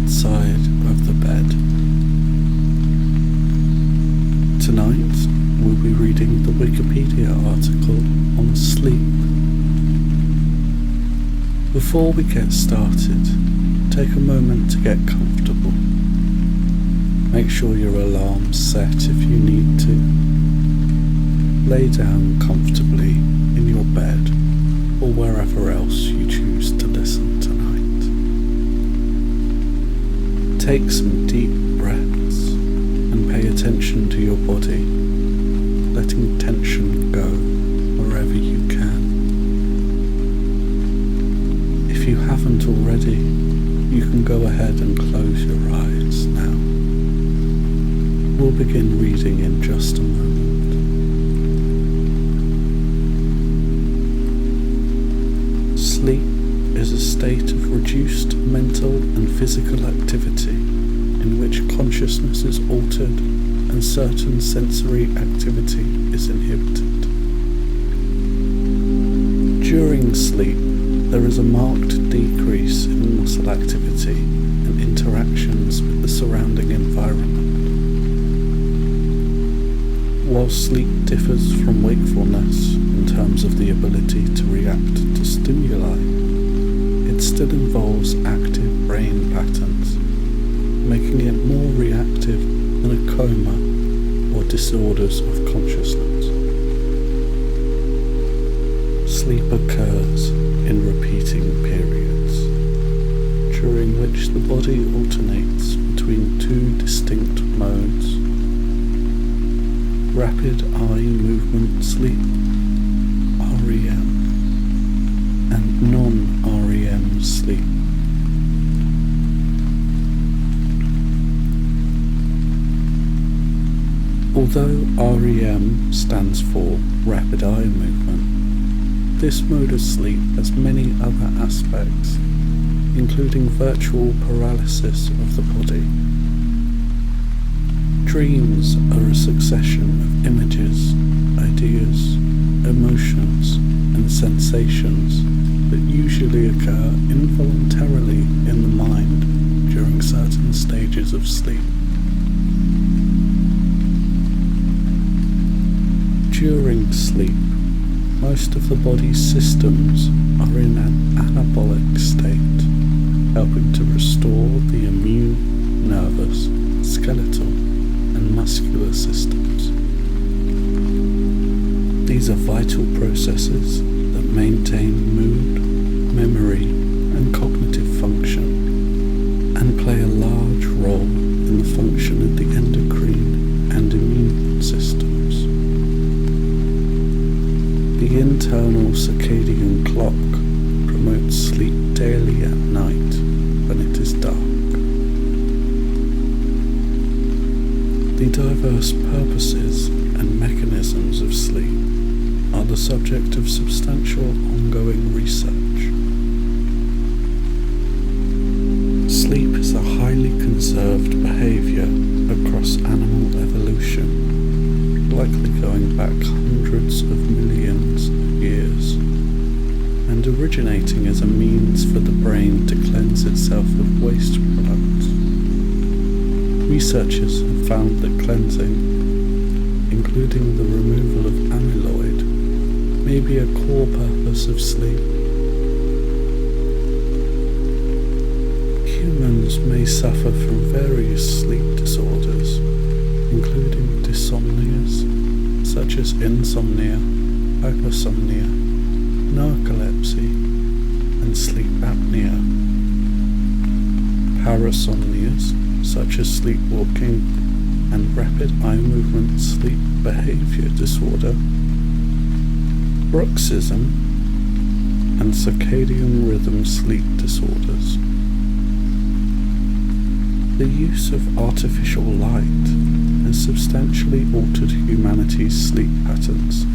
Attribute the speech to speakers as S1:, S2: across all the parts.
S1: right side of the bed. Tonight, we'll be reading the Wikipedia article on sleep. Before we get started, take a moment to get comfortable. Make sure your alarm's set if you need to. Lay down comfortably in your bed or wherever else you choose to listen tonight. Take some deep breaths and pay attention to your body, letting tension go wherever you can. If you haven't already, you can go ahead and close your eyes now. We'll begin reading in just a moment. Sleep is a state of reduced mental and physical activity in which consciousness is altered and certain sensory activity is inhibited. During sleep, there is a marked decrease in muscle activity and interactions with the surrounding environment. While sleep differs from wakefulness in terms of the ability to react to stimuli, it still involves active brain patterns, making it more reactive than a coma or disorders of consciousness. Sleep occurs in repeating periods, during which the body alternates between two distinct modes: rapid eye movement sleep, REM, and non-REM sleep. Although REM stands for rapid eye movement, this mode of sleep has many other aspects, including virtual paralysis of the body. Dreams are a succession of images, ideas, emotions, and sensations that usually occur involuntarily in the mind during certain stages of sleep. During sleep, most of the body's systems are in an anabolic state, helping to restore the immune, nervous, skeletal, and muscular systems. These are vital processes that maintain mood, memory, and cognitive function, and play a large role in the function of the endocrine and immune systems. The internal circadian clock promotes sleep daily at night when it is dark. The diverse purposes and mechanisms of sleep are the subject of substantial ongoing research. Sleep is a highly conserved behavior across animal evolution, likely going back hundreds of millions of years, and originating as a means for the brain to cleanse itself of waste products. Researchers have found that cleansing, including the removal of amyloid, may be a core purpose of sleep. Humans may suffer from various sleep disorders, including dysomnias such as insomnia, hypersomnia, narcolepsy, and sleep apnea. Parasomnias such as sleepwalking and rapid eye movement sleep behavior disorder, bruxism, and circadian rhythm sleep disorders. The use of artificial light has substantially altered humanity's sleep patterns.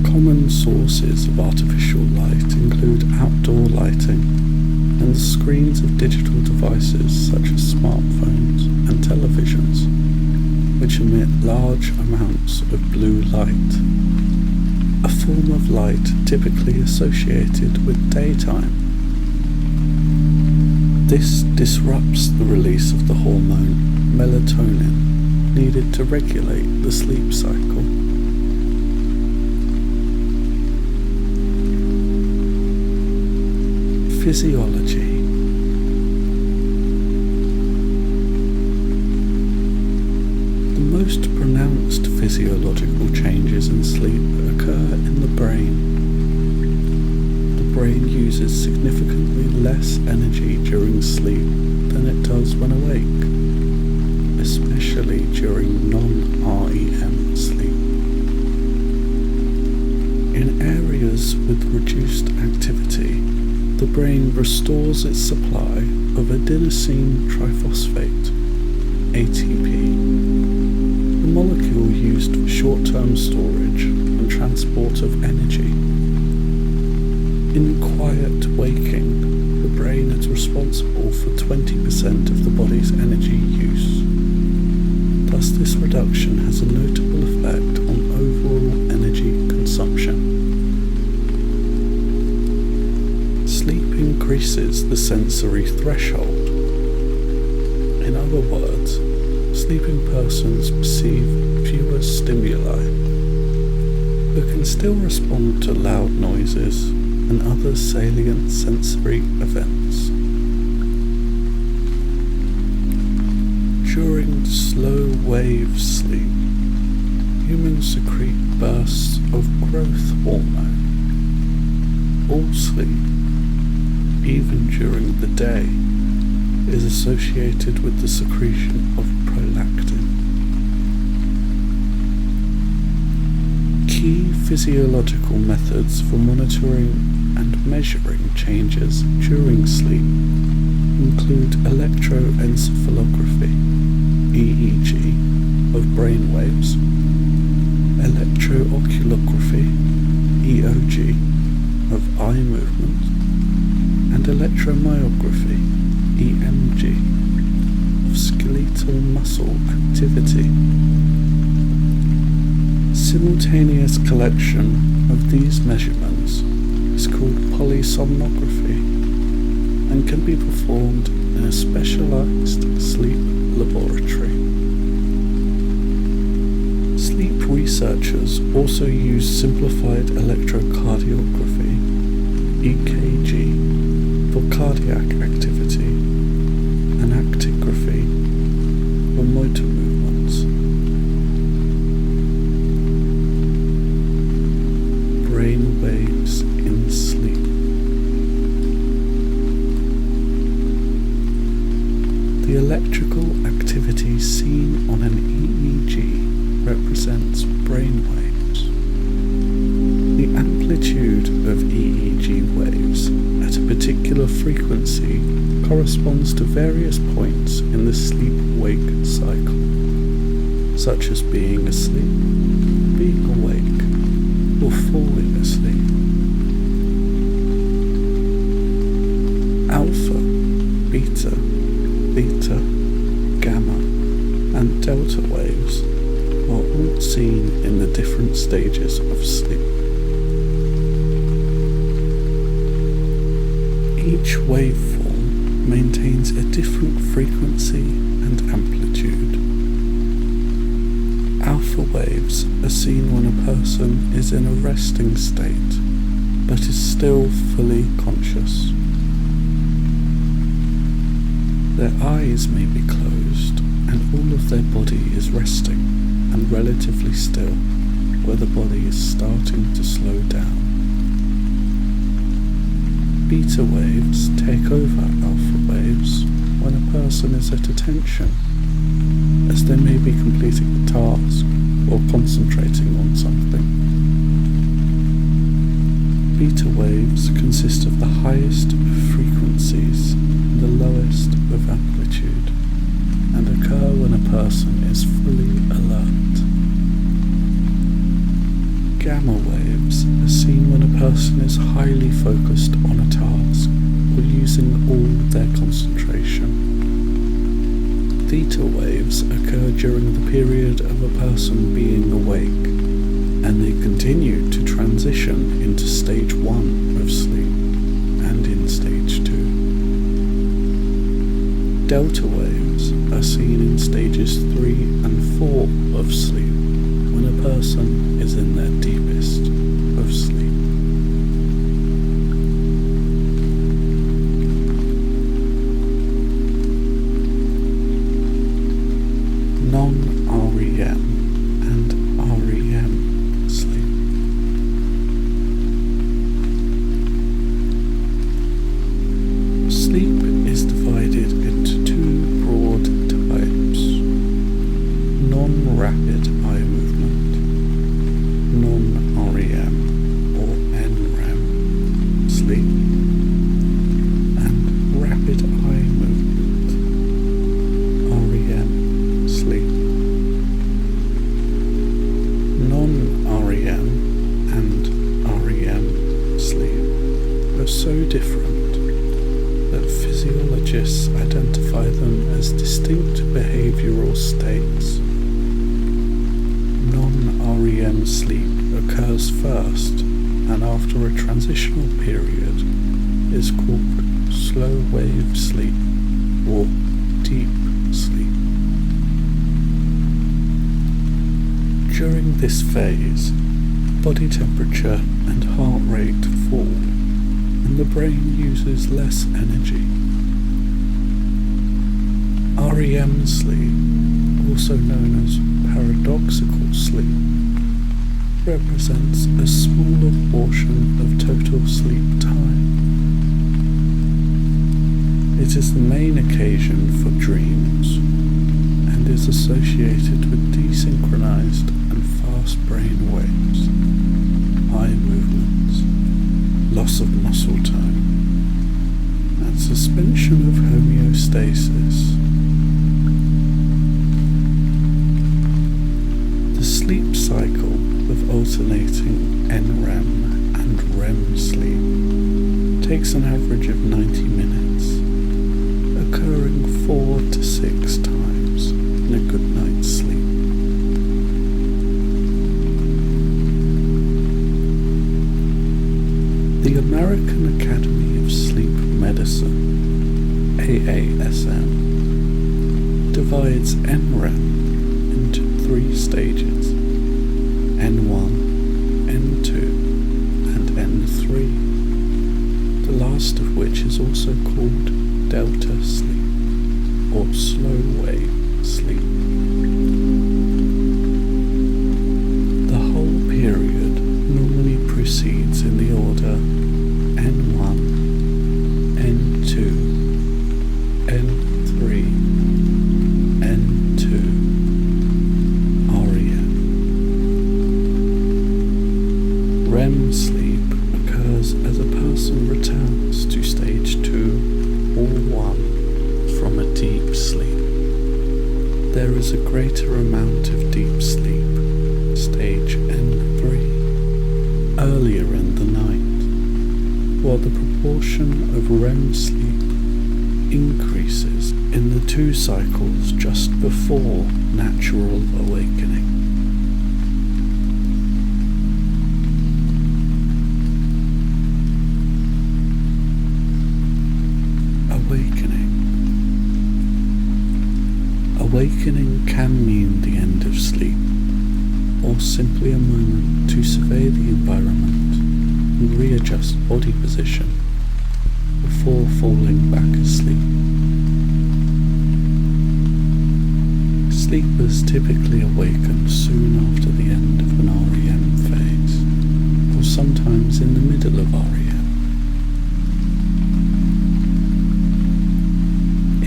S1: Common sources of artificial light include outdoor lighting and the screens of digital devices such as smartphones and televisions, which emit large amounts of blue light, a form of light typically associated with daytime. This disrupts the release of the hormone melatonin needed to regulate the sleep cycle. Physiology. The most pronounced physiological changes in sleep occur in the brain. The brain uses significantly less energy during sleep than it does when awake, especially during non-REM sleep. In areas with reduced activity, the brain restores its supply of adenosine triphosphate, ATP, the molecule used for short-term storage and transport of energy. In quiet waking, the brain is responsible for 20% of the body's energy use. Thus, this reduction has a notable effect on overall energy consumption. Sleep increases the sensory threshold. In other words, sleeping persons perceive fewer stimuli, but can still respond to loud noises and other salient sensory events. During slow wave sleep, humans secrete bursts of growth hormone. All sleep, even during the day, is associated with the secretion of prolactin. Key physiological methods for monitoring and measuring changes during sleep include electroencephalography, EEG, of brain waves, electrooculography, EOG, of eye movement, and electromyography, EMG, of skeletal muscle activity. Simultaneous collection of these measurements is called polysomnography and can be performed in a specialized sleep laboratory. Sleep researchers also use simplified electrocardiography, EKG, for cardiac activity, and actigraphy for motor movements. Brain waves in sleep. The electrical activity seen on an EEG represents brain waves. The amplitude of EEG waves at a particular frequency corresponds to various points in the sleep-wake cycle, such as being asleep, being awake, or falling asleep. Alpha, beta, theta, gamma, and delta waves are all seen in the different stages of sleep. Each waveform maintains a different frequency and amplitude. Alpha waves are seen when a person is in a resting state, but is still fully conscious. Their eyes may be closed, and all of their body is resting and relatively still, where the body is starting to slow down. Beta waves take over alpha waves when a person is at attention, as they may be completing a task or concentrating on something. Beta waves consist of the highest of frequencies and the lowest of amplitude, and occur when a person is fully alert. Gamma waves are seen when a person is highly focused on a task or using all their concentration. Theta waves occur during the period of a person being awake, and they continue to transition into stage 1 of sleep and in stage 2. Delta waves are seen in stages 3 and 4 of sleep when a person is in their deepest of sleep. Non-REM and REM sleep. Sleep is divided into two broad types: non-rapid eye movement, non-REM or NREM sleep, and rapid eye movement, REM sleep. Non-REM and REM sleep are so different that physiologists identify them as distinct behavioral states. Non-REM sleep occurs first and after a transitional period is called slow wave sleep or deep sleep. During this phase, body temperature and heart rate fall, and the brain uses less energy. REM sleep, also known as paradoxical sleep, represents a smaller portion of total sleep time. It is the main occasion for dreams and is associated with desynchronized and fast brain waves, eye movements, loss of muscle tone, and suspension of homeostasis. The sleep cycle of alternating NREM and REM sleep takes an average of 90 minutes, occurring 4 to 6 times in a good night's sleep. The American Academy of Sleep Medicine, AASM, divides NREM into 3 stages: N1, N2, and N3, the last of which is also called delta sleep or slow wave sleep. The whole period normally proceeds in the order N1, N2, N3, N2, REM. REM sleep occurs as a person returns to stage 2 or 1 from a deep sleep. There is a greater amount of deep sleep, stage N3, earlier in the night, while the proportion of REM sleep increases in the 2 cycles just before natural awakening. Awakening can mean the end of sleep, or simply a moment to survey the environment and readjust body position before falling back asleep. Sleepers typically awaken soon after the end of an REM phase, or sometimes in the middle of REM.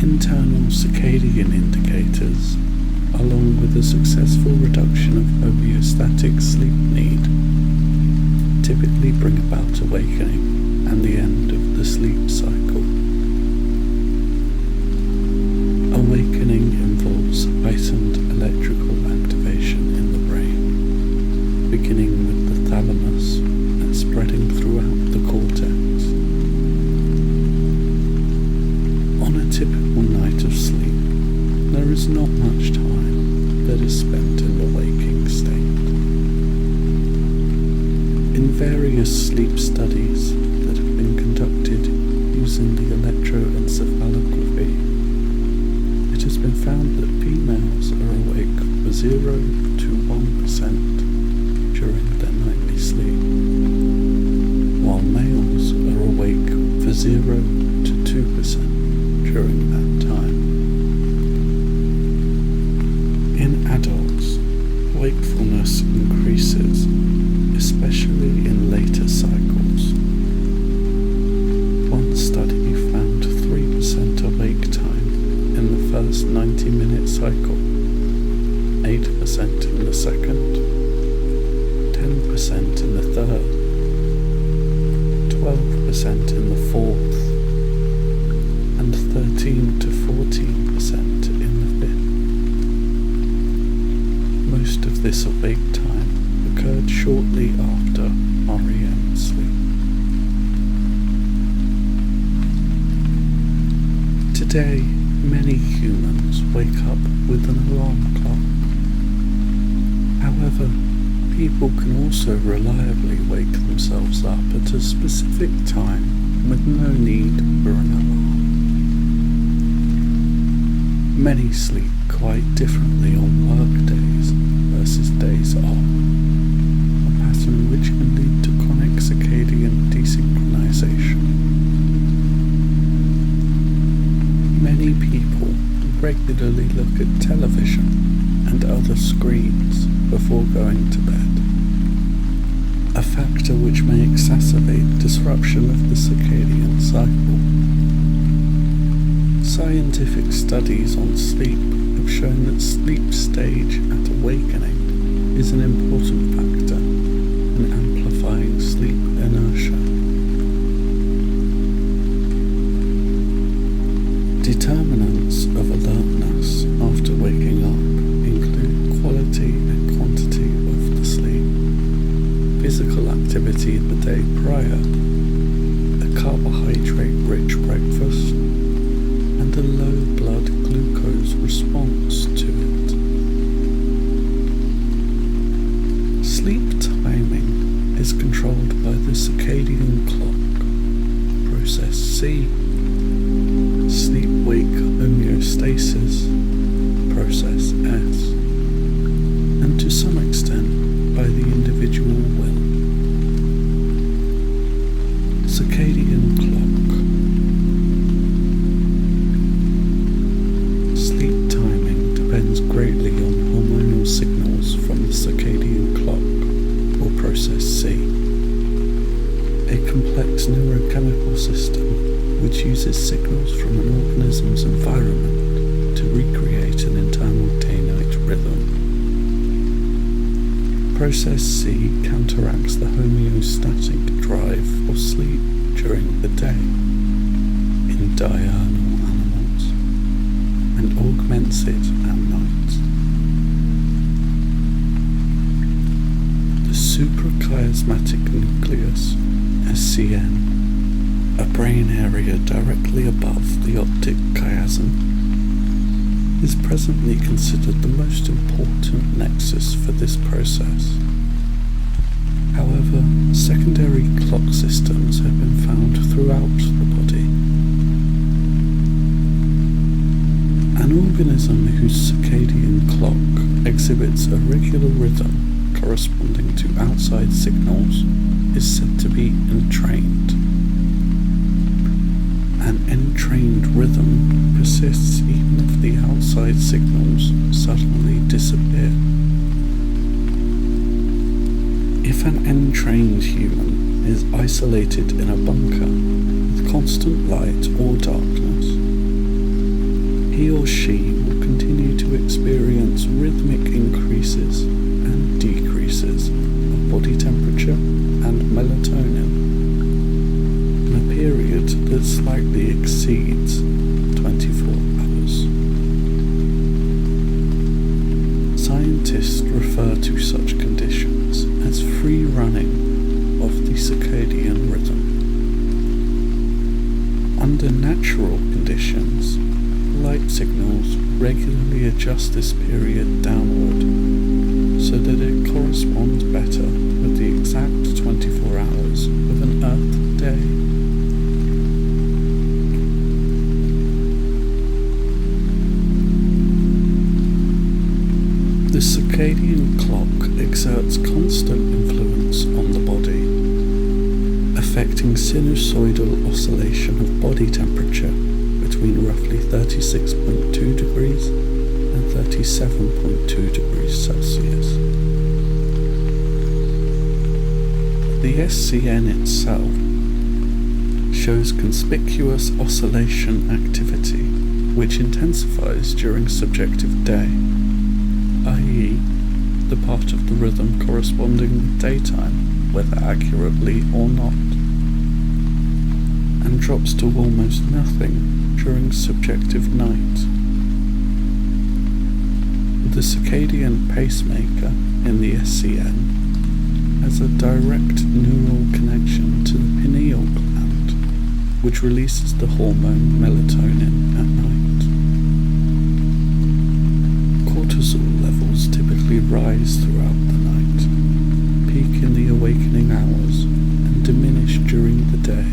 S1: Internal circadian indicators, along with a successful reduction of homeostatic sleep need, typically bring about awakening and the end of the sleep cycle. Awakening involves heightened electrical activation in the brain, beginning with the thalamus and spreading throughout the cortex. On a typical night of sleep, there is not much time that is spent in the waking state. In various sleep studies that have been conducted using the electroencephalography, 0 to 1% during their nightly sleep, while males are awake for 0 to 2% during that time. In adults, wakefulness increases, especially in later cycles. One study found 3% awake time in the first 90-minute cycle, 8% in the second, 10% in the third, 12% in the fourth, and 13 to 14% in the fifth. Most of this awake time occurred shortly after REM sleep. Today, many humans wake up with an alarm clock. However, people can also reliably wake themselves up at a specific time with no need for an alarm. Many sleep quite differently on work days versus days off, a pattern which can lead to chronic circadian desynchronization. Many people regularly look at television and other screens before going to bed, a factor which may exacerbate disruption of the circadian cycle. Scientific studies on sleep have shown that sleep stage at awakening is an important factor in amplifying sleep inertia. Determinants of alertness after waking up include quality and quantity of the sleep, physical activity the day prior, a carbohydrate-rich breakfast, and a low blood glucose response to it. Sleep timing is controlled by the circadian clock, process C, sleep-wake homeostasis, process S, and to some extent by the individual will. Circadian clock. Sleep timing depends greatly on hormonal signals from the circadian clock, or process C, a complex neurochemical system which uses signals from an organism's environment to recreate an internal day-night rhythm. Process C counteracts the homeostatic drive for sleep during the day in diurnal animals and augments it at night. The suprachiasmatic nucleus, SCN, a brain area directly above the optic chiasm, is presently considered the most important nexus for this process. However, secondary clock systems have been found throughout the body. An organism whose circadian clock exhibits a regular rhythm corresponding to outside signals is said to be entrained. An entrained rhythm persists even if the outside signals suddenly disappear. If an entrained human is isolated in a bunker with constant light or darkness, he or she will continue to experience rhythmic increases and decreases of body temperature and melatonin in a period that slightly exceeds 24 hours. Scientists refer to such conditions as free running of the circadian rhythm. Under natural conditions, light signals regularly adjust this period downward so that it corresponds better with the exact 24 hours of an Earth day. The circadian clock exerts constant influence on the body, affecting sinusoidal oscillation of body temperature between roughly 36.2 degrees and 37.2 degrees Celsius. The SCN itself shows conspicuous oscillation activity which intensifies during subjective day, i.e. the part of the rhythm corresponding with daytime, whether accurately or not, and drops to almost nothing during subjective night. The circadian pacemaker in the SCN has a direct neural connection to the pineal gland, which releases the hormone melatonin at night. Cortisol levels typically rise throughout the night, peak in the awakening hours, and diminish during the day.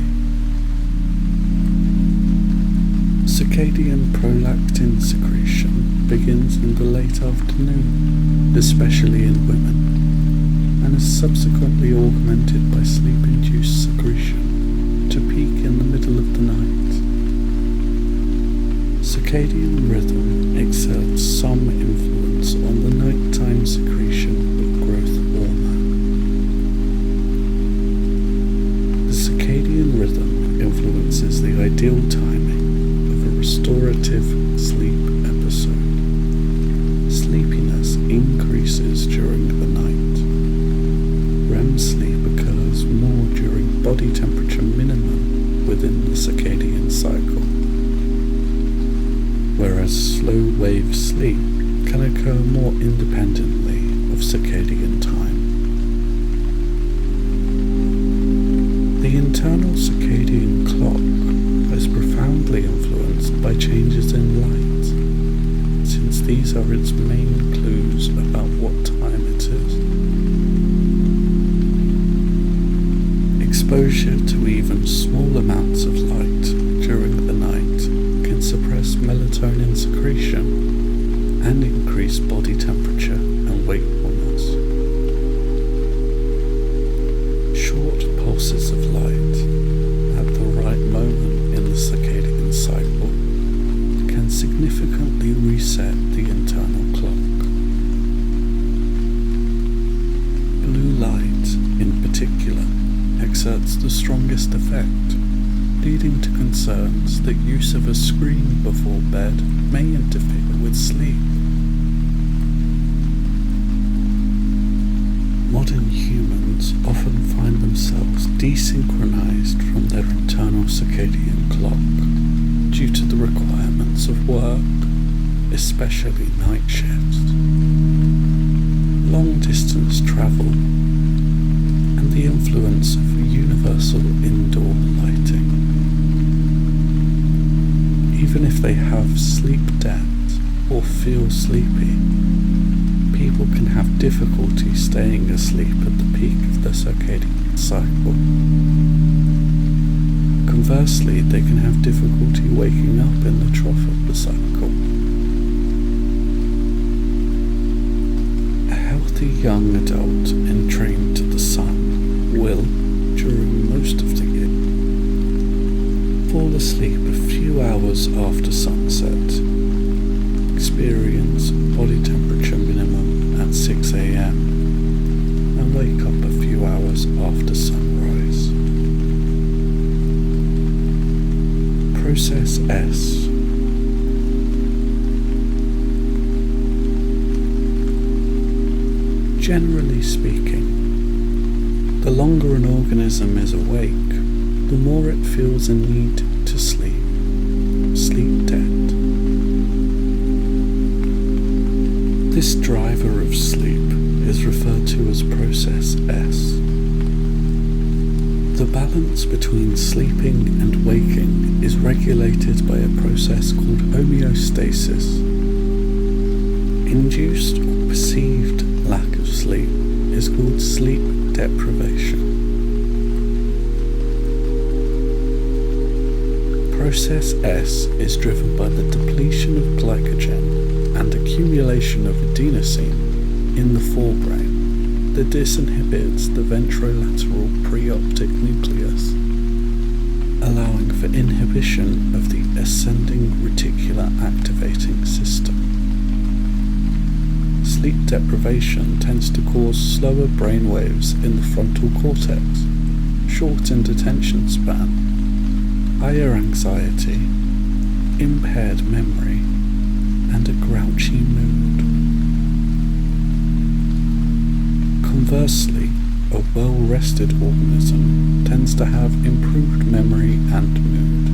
S1: Circadian prolactin secretion begins in the late afternoon, especially in women, and is subsequently augmented by sleep-induced secretion to peak in the middle of the night. Circadian rhythm exerts some influence on the nighttime secretion of growth hormone. The circadian rhythm influences the ideal timing of a restorative sleep episode. Sleepiness increases during the night. REM sleep occurs more during body temperature minimum within the circadian cycle, whereas slow-wave sleep can occur more independently of circadian time. The internal circadian clock is profoundly influenced by changes in light, since these are its main clues about what time it is. Exposure to even small amounts of light during the night can suppress melatonin secretion and increase body temperature and wakefulness. Short pulses of light at the right moment in the circadian cycle can significantly reset the internal clock. Blue light, in particular, exerts the strongest effect, leading to concerns that use of a screen before bed may interfere with sleep. Modern humans often find themselves desynchronized from their internal circadian clock due to the requirements of work, especially night shifts, long-distance travel, and the influence of universal indoor lighting. Even if they have sleep debt or feel sleepy, people can have difficulty staying asleep at the peak of their circadian cycle. Conversely, they can have difficulty waking up in the trough of the cycle. A healthy young adult entrained to the sun will, during most of the year, fall asleep a few hours after sunset, experience body temperature minimum at 6 a.m. and wake up a few hours after sunrise. Process S. Generally speaking, the longer an organism is awake, the more it feels a need to sleep, sleep debt. This driver of sleep is referred to as process S. The balance between sleeping and waking is regulated by a process called homeostasis. Induced or perceived lack of sleep is called sleep deprivation. Process S is driven by the depletion of glycogen and accumulation of adenosine in the forebrain that disinhibits the ventrolateral preoptic nucleus, allowing for inhibition of the ascending reticular activating system. Sleep deprivation tends to cause slower brain waves in the frontal cortex, shortened attention span, higher anxiety, impaired memory, and a grouchy mood. Conversely, a well-rested organism tends to have improved memory and mood.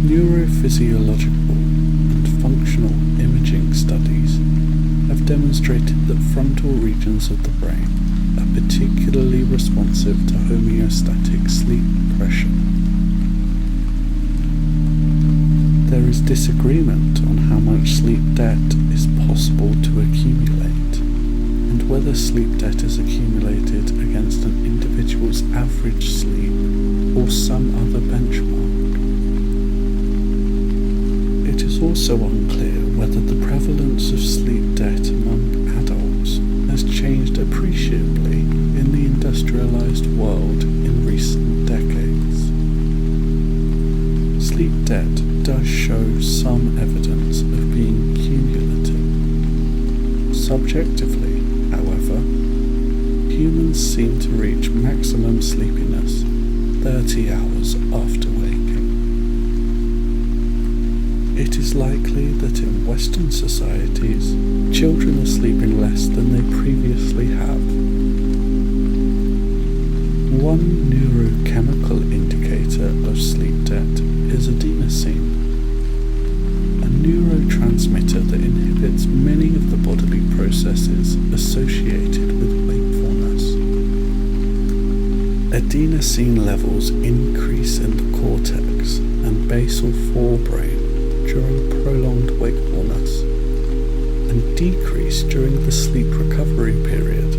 S1: Neurophysiological and functional imaging studies have demonstrated that frontal regions of the brain are particularly responsive to homeostatic sleep pressure. There is disagreement on how much sleep debt is possible to accumulate, and whether sleep debt is accumulated against an individual's average sleep or some other benchmark. It is also unclear whether the prevalence of sleep debt among adults has changed appreciably in the industrialized world in recent decades. Sleep debt does show some evidence of being cumulative. Subjectively, however, humans seem to reach maximum sleepiness 30 hours after waking. It is likely that in Western societies, children are sleeping less than they previously have. One neurochemical indicator of sleep debt is adenosine, a neurotransmitter that inhibits many of the bodily processes associated with wakefulness. Adenosine levels increase in the cortex and basal forebrain during prolonged wakefulness and decrease during the sleep recovery period,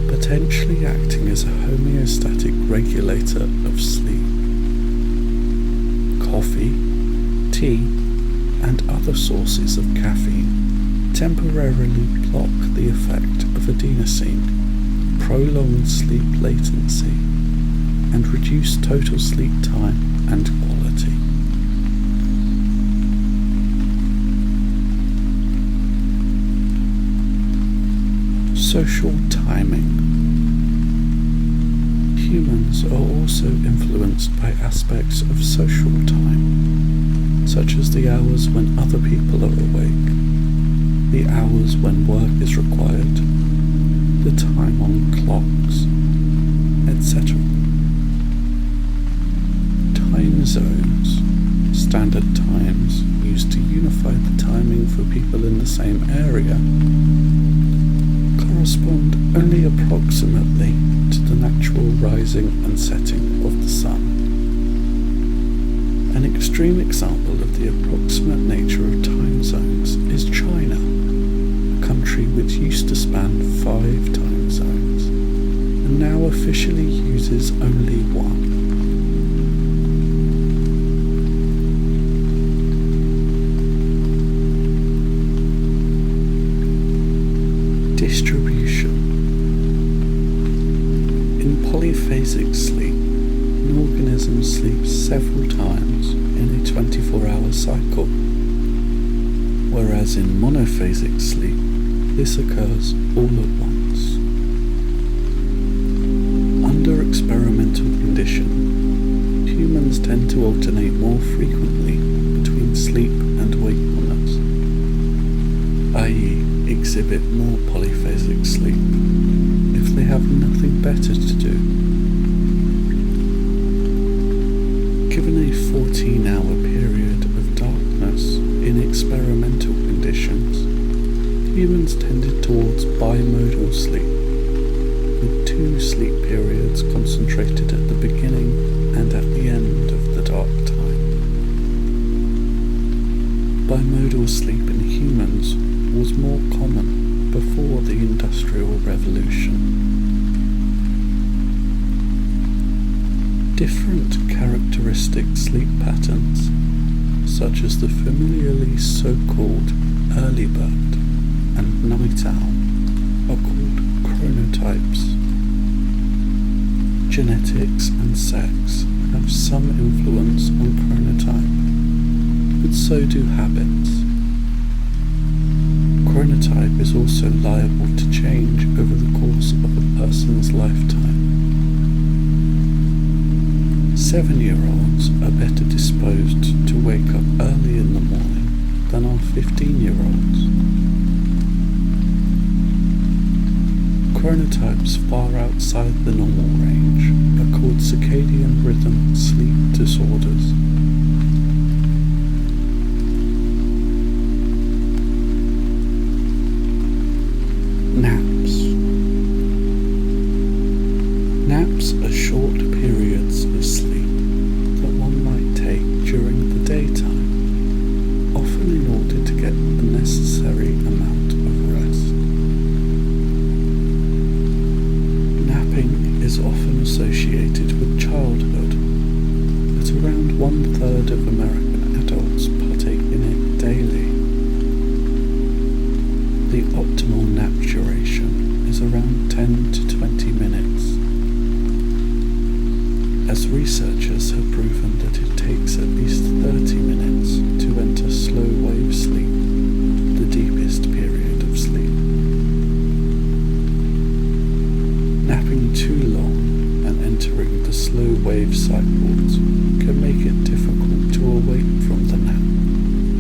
S1: potentially acting as a homeostatic regulator of sleep. Coffee, tea, and other sources of caffeine temporarily block the effect of adenosine, prolong sleep latency, and reduce total sleep time and quality. Social timing. Humans are also influenced by aspects of social time, such as the hours when other people are awake, the hours when work is required, the time on clocks, etc. Time zones, standard times used to unify the timing for people in the same area, correspond only approximately to the natural rising and setting of the sun. An extreme example of the approximate nature of time zones is China, a country which used to span 5 time zones, and now officially uses only one. Distribution. In polyphasic sleep, an organism sleeps several times in a 24-hour cycle, whereas in monophasic sleep, this occurs all at once. Under experimental conditions, humans tend to alternate more frequently between sleep and wakefulness, i.e., exhibit more polyphasic sleep if they have nothing better to do. Given a 14-hour period of darkness in experimental conditions, humans tended towards bimodal sleep, with 2 sleep periods concentrated at the beginning and at the end of the dark time. Bimodal sleep in humans was more common before the Industrial Revolution. Different characteristic sleep patterns, such as the familiarly so-called early bird and night owl are called chronotypes. Genetics and sex have some influence on chronotype, but so do habits. Chronotype is also liable to change over the course of a person's lifetime. 7-year-olds are better disposed to wake up early in the morning than are 15-year-olds. Chronotypes far outside the normal range are called circadian rhythm sleep disorders. Naps. Naps are short periods of sleep that one might take during the daytime, often in order to get the necessary amount of rest. Napping is often associated with childhood, but around 1/3 of American adults partake in it daily. The optimal nap duration is around 10 to 20 minutes, as researchers have proven that it takes at least 30 minutes to enter slow wave sleep, the deepest period of sleep. Napping too long and entering the slow wave cycles can make it difficult to awake from the nap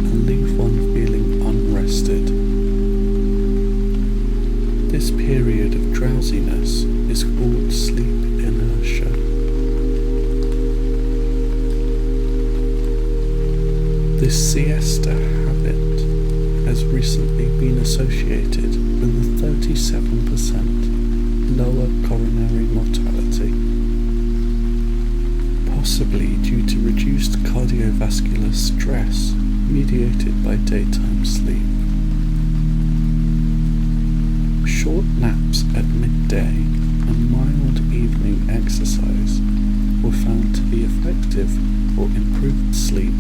S1: and leave one feeling unrested. This period of drowsiness is called sleep inertia. This siesta habit has recently been associated with a 37% lower coronary mortality, possibly due to reduced cardiovascular stress mediated by daytime sleep. Short naps at midday and mild evening exercise were found to be effective for improved sleep,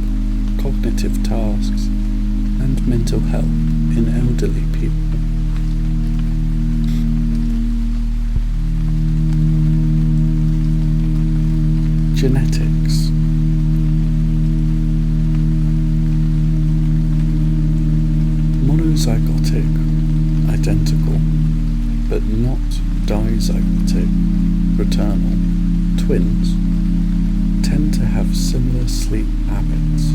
S1: cognitive tasks, and mental health in elderly people. Genetics. Monozygotic, identical, but not dizygotic, fraternal, twins tend to have similar sleep habits.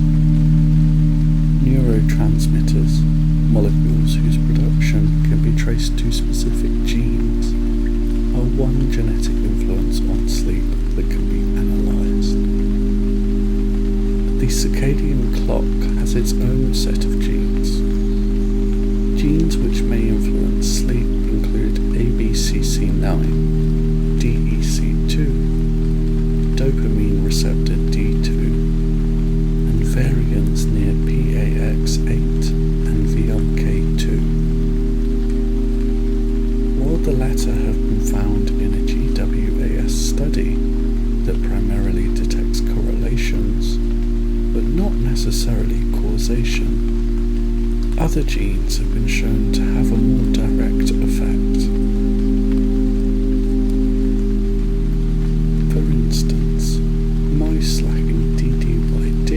S1: Neurotransmitters, molecules whose production can be traced to specific genes, are one genetic influence on sleep that can be analysed. The circadian clock has its own set of genes. Genes which may influence sleep include ABCC9, DEC2, dopamine receptor D2, and variants near PAX8 and VLK2. While the latter have been found in a GWAS study that primarily detects correlations, but not necessarily causation, other genes have been shown to have a more direct effect. For instance, mice lacking DDYD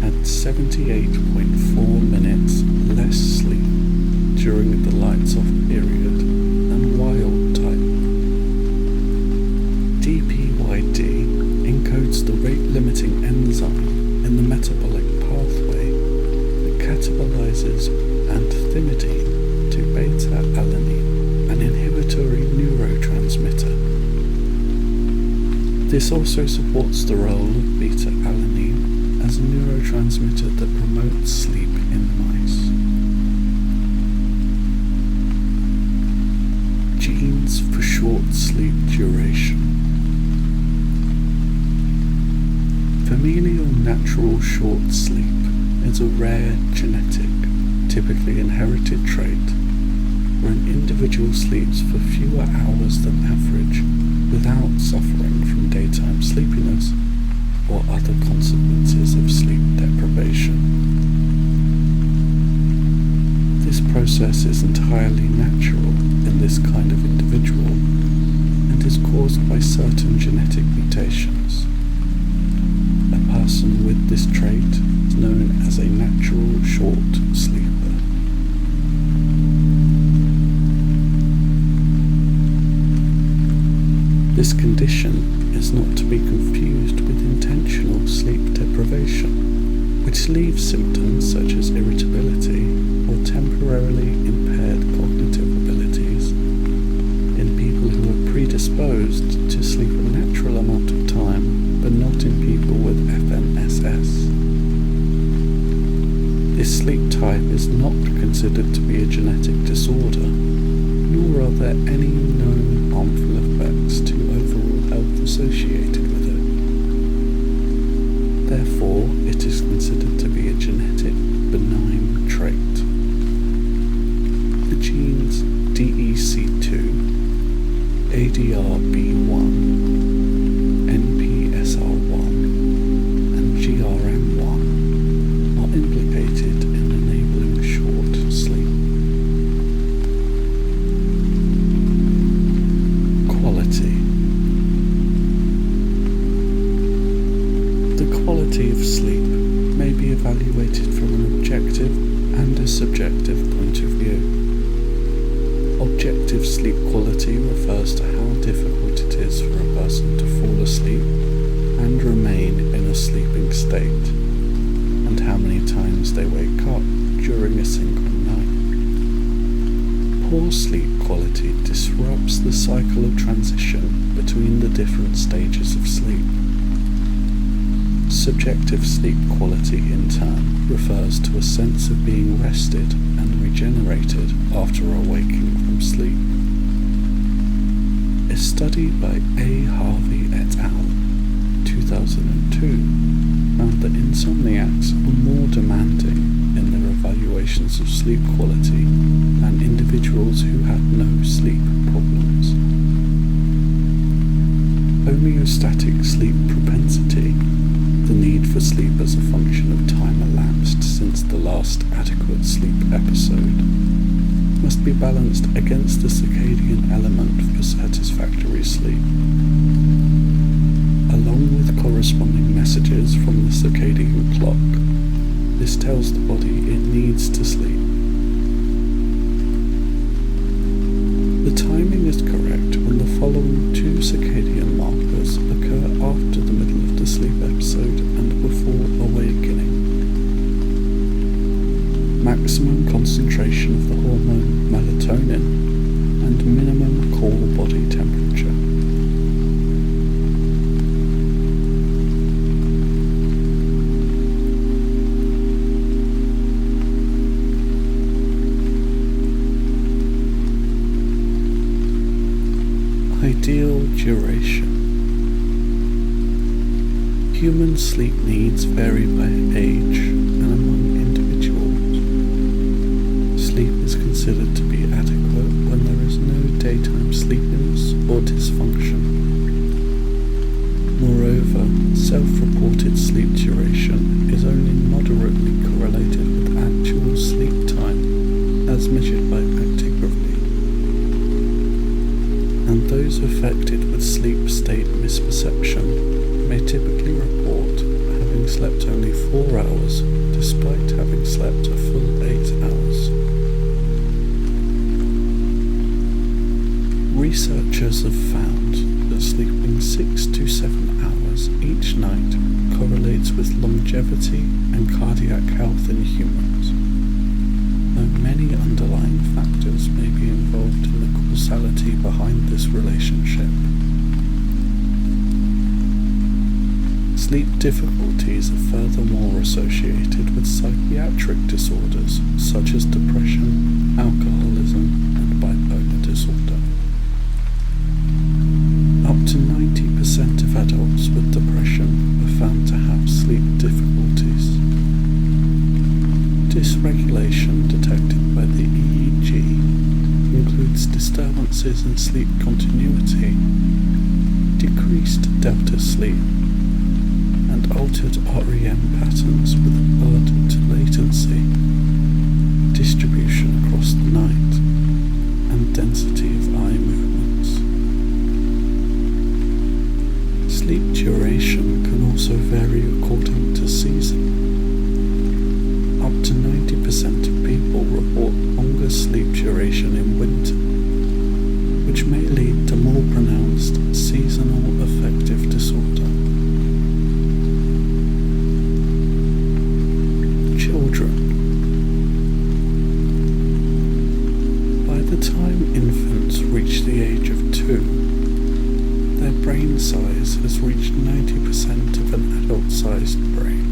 S1: had 78.4 minutes less sleep during the lights-off period than wild type. DPYD encodes the rate-limiting enzyme in the metabolic pathway that catabolizes anthimidine to beta-alanine, an inhibitory neurotransmitter. This also supports the role of beta-alanine as a neurotransmitter that promotes sleep in mice. Genes for short sleep duration. Familial natural short sleep is a rare genetic, typically inherited trait where an individual sleeps for fewer hours than average without suffering from daytime sleepiness or other consequences of sleep deprivation. This process process is entirely natural in this kind of individual and is caused by certain genetic mutations. A person with this trait is known as a natural short sleeper. This condition is not to be confused with intentional sleep deprivation, which leaves symptoms such as irritability or temporarily impaired cognitive abilities in people who are predisposed to sleep a natural amount of time, but not in people with FNSS. This sleep type is not considered to be a genetic disorder, nor are there any known harmful effects to overall health associated with it. Therefore, it is considered to be a genetic benign trait. The genes DEC2, ADRB1, NPSR1, and GRM1 are implicated in enabling short sleep. Quality. The quality of sleep may be evaluated from an objective and a subjective point of view. Objective sleep quality refers to how difficult it is for a person to fall asleep and remain in a sleeping state, and how many times they wake up during a single night. Poor sleep quality disrupts the cycle of transition between the different stages of sleep. Subjective sleep quality, in turn, refers to a sense of being rested and regenerated after awaking from sleep. A study by A. Harvey et al. 2002 found that insomniacs are more demanding in their evaluations of sleep quality than individuals who had no sleep problems. Homeostatic sleep propensity, the need for sleep as a function of time elapsed since the last adequate sleep episode, must be balanced against the circadian element for satisfactory sleep. Along with corresponding messages from the circadian clock, this tells the body it needs to sleep. The timing is correct when the following two circadian markers occur after the middle of the sleep episode and before awakening. Maximum concentration of the hormone melatonin and minimum core body temperature. Ideal duration. Human sleep needs vary by age and among individuals. Sleep is considered to be adequate when there is no daytime sleepiness or dysfunction. Moreover, self-reported sleep duration is only moderately correlated with actual sleep time as measured by actigraphy. And those affected with sleep state misperception may typically report having slept only 4 hours despite having slept a full 8 hours. Researchers have found that sleeping 6 to 7 hours each night correlates with longevity and cardiac health in humans, though many underlying factors may be involved in the causality behind this relationship. Sleep difficulties are furthermore associated with psychiatric disorders such as depression, alcoholism, and bipolar disorder. Up to 90% of adults with depression are found to have sleep difficulties. Dysregulation detected by the EEG includes disturbances in sleep continuity, decreased delta sleep, and altered REM patterns with blurred latency distribution across across the night, and density of eye movements. Sleep duration can also vary according to season. Up to 90% of people report longer sleep duration in winter, which may lead to more pronounced seasonal affective disorder. Children. By the time infants reach the age of 2, their brain size has reached 90% of an adult-sized brain.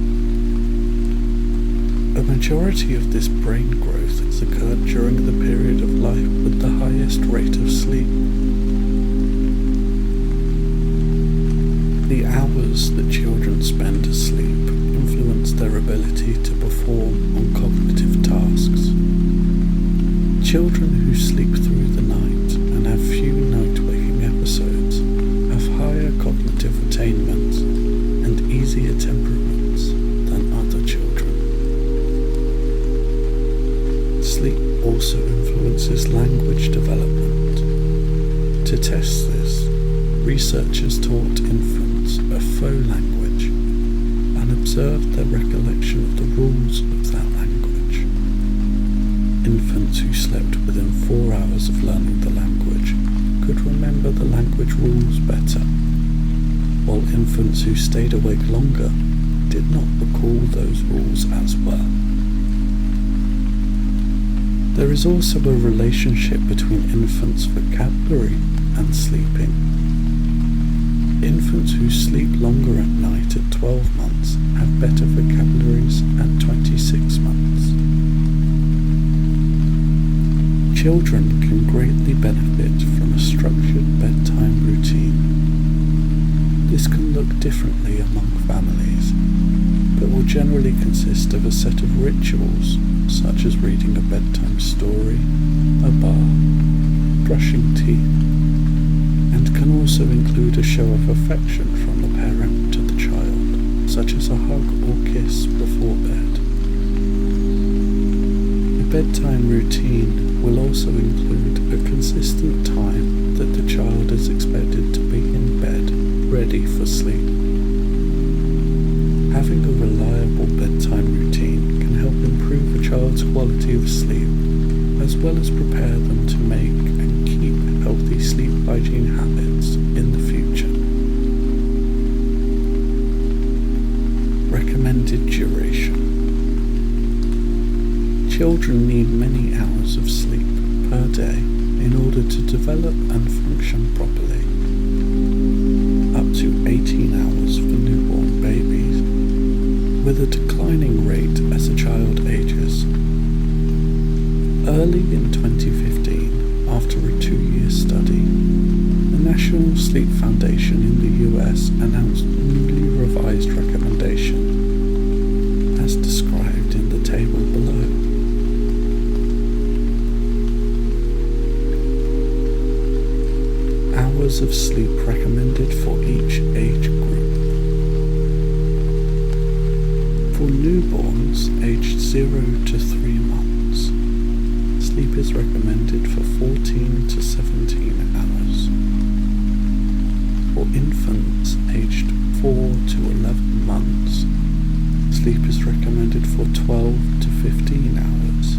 S1: A majority of this brain growth has occurred during the period of life with the highest rate of sleep. The hours that children spend asleep influence their ability to perform on cognitive tasks. Children who sleep through the night and have few night-waking episodes have higher cognitive attainment and easier temperaments than other children. Sleep also influences language development. To test this, researchers taught infants a faux language and observed their recollection of the rules of that language. Infants who slept within 4 hours of learning the language could remember the language rules better, while infants who stayed awake longer did not recall those rules as well. There is also a relationship between infants' vocabulary and sleeping. Infants who sleep longer at night at 12 months have better vocabularies at 26 months. Children can greatly benefit from a structured bedtime routine. This can look differently among families, but will generally consist of a set of rituals such as reading a bedtime story, a bath, brushing teeth, and can also include a show of affection from the parent to the child, such as a hug or kiss before bed. A bedtime routine will also include a consistent time that the child is expected to be in bed, ready for sleep. Having a reliable bedtime routine can help improve a child's quality of sleep, as well as prepare them to make and keep healthy sleep hygiene habits in the future. Recommended duration. Children need many hours of sleep per day in order to develop and function properly. Up to 18 hours for newborn babies, with a declining rate as a child ages. Early in 2015, after a 2-year study, the National Sleep Foundation in the US announced newly revised recommendations, as described in the table below. Hours of sleep recommended for each age group. For newborns aged 0 to 3 months, sleep is recommended for 14 to 17 hours. For infants aged 4 to 11 months, sleep is recommended for 12 to 15 hours.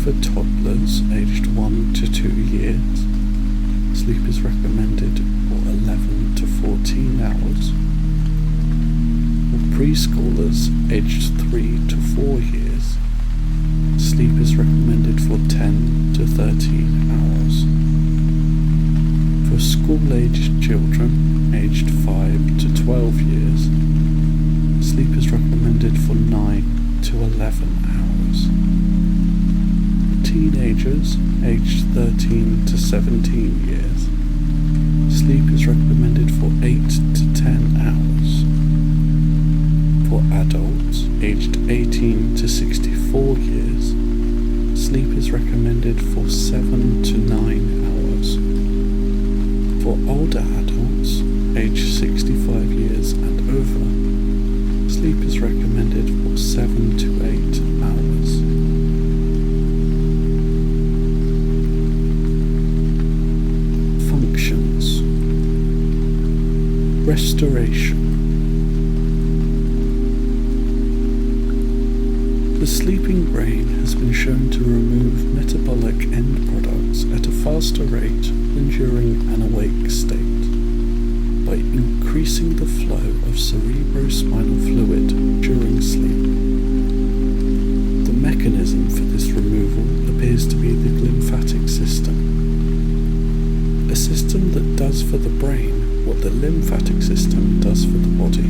S1: For toddlers aged 1 to 2 years, sleep is recommended for 11 to 14 hours. For preschoolers aged 3 to 4 years, sleep is recommended for 10 to 13 hours. For school-aged children aged 5 to 12 years, sleep is recommended for 9 to 11 hours. For teenagers aged 13 to 17 years, sleep is recommended for 8 to 10 hours. For adults aged 18 to 64 years, sleep is recommended for 7 to 9 hours. For older adults aged 65 years and over, sleep is recommended for 7 to 8 hours. Restoration. The sleeping brain has been shown to remove metabolic end products at a faster rate than during an awake state, by increasing the flow of cerebrospinal fluid during sleep. The mechanism for this removal appears to be the glymphatic system, a system that does for the brain what the lymphatic system does for the body.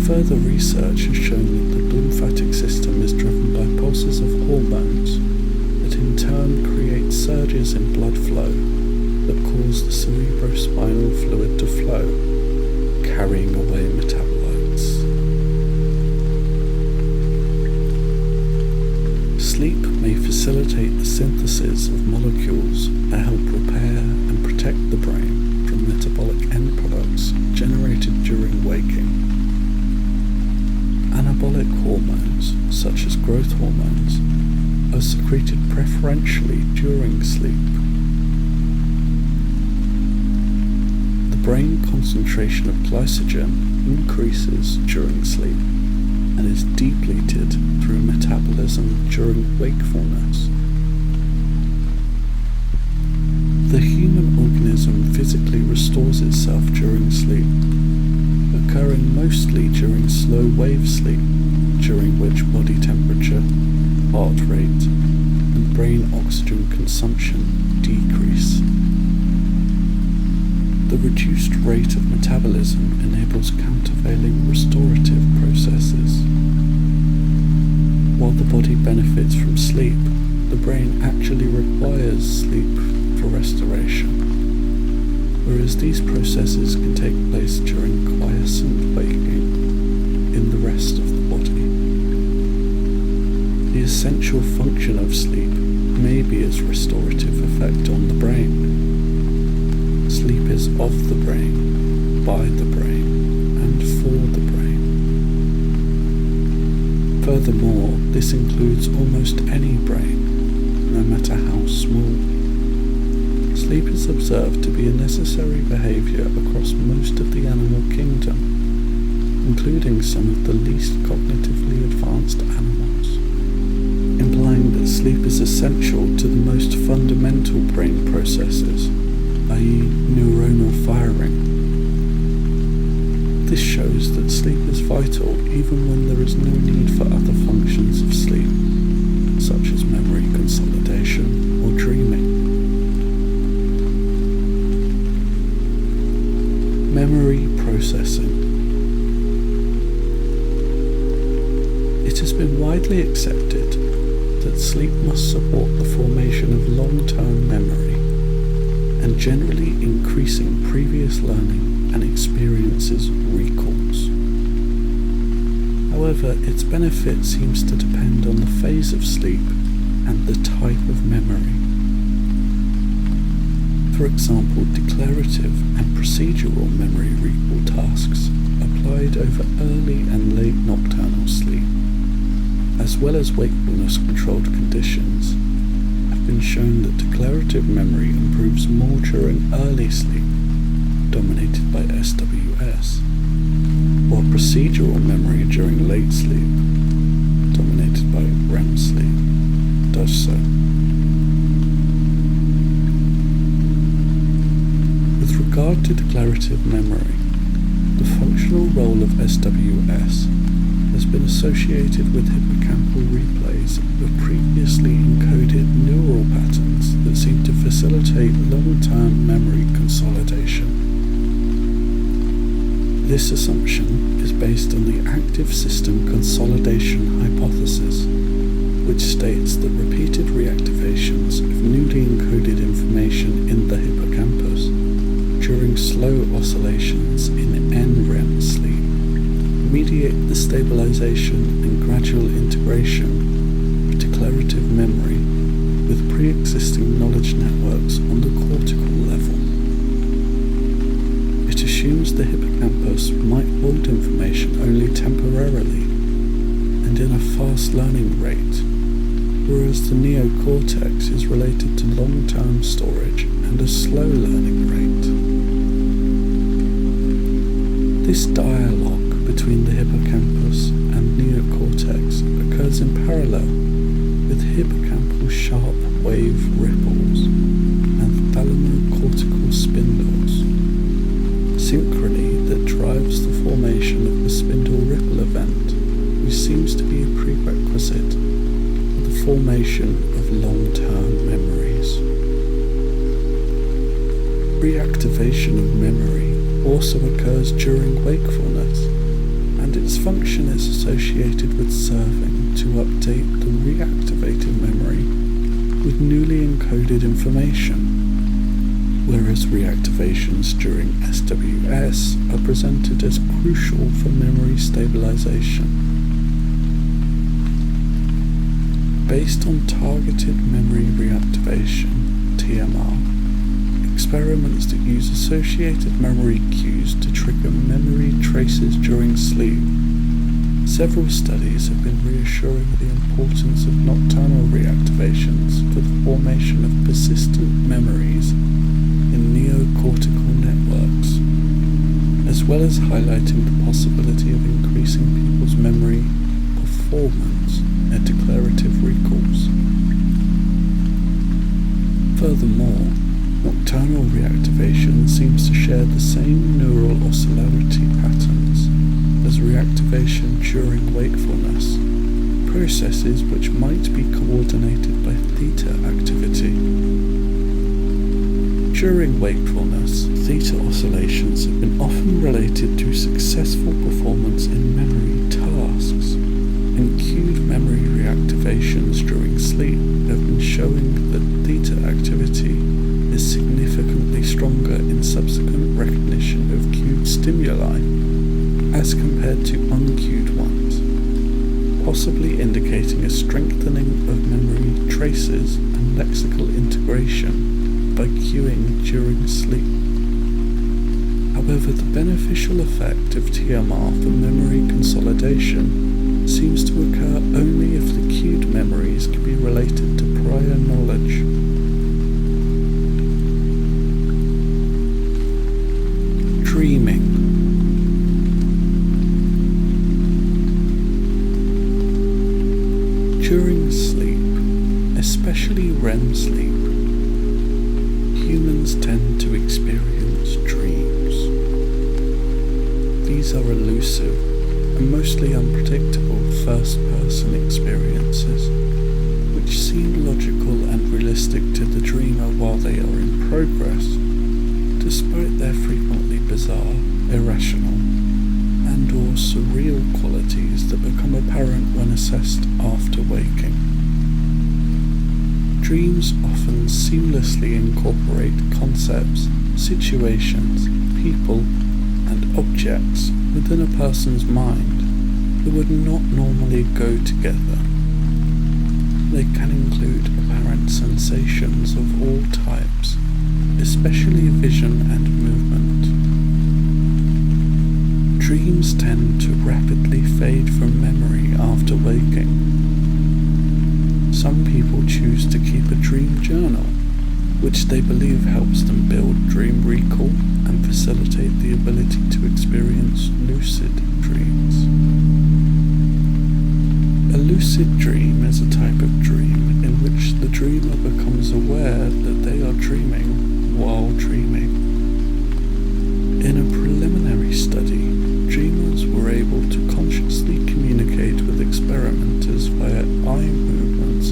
S1: Further research has shown that the lymphatic system is driven by pulses of hormones that in turn create surges in blood flow that cause the cerebrospinal fluid to flow, carrying away metabolites. Sleep may facilitate the synthesis of molecules that help repair and protect the brain from metabolic end products generated during waking. Anabolic hormones, such as growth hormones, are secreted preferentially during sleep. The brain concentration of glycogen increases during sleep and is depleted through metabolism during wakefulness. The human organism physically restores itself during sleep, occurring mostly during slow wave sleep, during which body temperature, heart rate, and brain oxygen consumption decrease. The reduced rate of metabolism enables countervailing restorative processes. While the body benefits from sleep, the brain actually requires sleep for restoration, whereas these processes can take place during quiescent waking in the rest of the body. The essential function of sleep may be its restorative effect on the brain. Sleep is of the brain, by the brain, and for the brain. Furthermore, this includes almost any brain, no matter how small. Sleep is observed to be a necessary behavior across most of the animal kingdom, including some of the least cognitively advanced animals, implying that sleep is essential to the most fundamental brain processes, i.e. neuronal firing. This shows that sleep is vital even when there is no need for other functions of sleep, such as memory consolidation or dreaming. Memory processing. It has been widely accepted that sleep must support the formation of long-term memory and generally increasing previous learning and experiences recalls. However, its benefit seems to depend on the phase of sleep and the type of memory. For example, declarative and procedural memory recall tasks applied over early and late nocturnal sleep, as well as wakefulness-controlled conditions, have been shown that declarative memory improves more during early sleep, dominated by SWS, while procedural memory during late sleep, dominated by REM sleep, does so. With regard to declarative memory, the functional role of SWS has been associated with hippocampal replays of previously encoded neural patterns that seem to facilitate long-term memory consolidation. This assumption is based on the active system consolidation hypothesis, which states that repeated reactivations of newly encoded information in the hippocampus during slow oscillations in NREM sleep mediate the stabilization and gradual integration of declarative memory with pre-existing knowledge networks on the cortical level. It assumes the hippocampus might hold information only temporarily and in a fast learning rate, whereas the neocortex is related to long-term storage and a slow learning rate. This dialogue between the hippocampus and neocortex occurs in parallel with hippocampal sharp wave ripples and thalamocortical spindles, synchrony that drives the formation of the spindle ripple event, which seems to be a prerequisite for the formation of long-term memories. Reactivation of memory also occurs during wakefulness, and its function is associated with serving to update the reactivated memory with newly encoded information, whereas reactivations during SWS are presented as crucial for memory stabilization. Based on targeted memory reactivation, TMR, experiments that use associated memory cues to trigger memory traces during sleep, several studies have been reassuring the importance of nocturnal reactivations for the formation of persistent memories in neocortical networks, as well as highlighting the possibility of increasing people's memory performance at declarative recalls. Furthermore, nocturnal reactivation seems to share the same neural oscillarity patterns as reactivation during wakefulness, processes which might be coordinated by theta activity. During wakefulness, theta oscillations have been often related to successful performance in memory tasks, and cued memory reactivations during sleep have been showing that theta activity is significantly stronger in subsequent recognition of cued stimuli as compared to uncued ones, possibly indicating a strengthening of memory traces and lexical integration by cueing during sleep. However, the beneficial effect of TMR for memory consolidation seems to occur only if the cued memories can be related to prior knowledge. Dreaming. During sleep, especially REM sleep, humans tend to experience dreams. These are elusive and mostly unpredictable first-person experiences, which seem logical and realistic to the dreamer while they are in progress, despite their frequently bizarre, irrational, and/or surreal qualities that become apparent when assessed after waking. Dreams often seamlessly incorporate concepts, situations, people, and objects within a person's mind that would not normally go together. They can include apparent sensations of all types, especially vision and movement. Dreams tend to rapidly fade from memory after waking. Some people choose to keep a dream journal, which they believe helps them build dream recall and facilitate the ability to experience lucid dreams. A lucid dream is a type of dream in which the dreamer becomes aware that they are dreaming while dreaming. In a preliminary study, dreamers were able to consciously communicate with experimenters via eye movements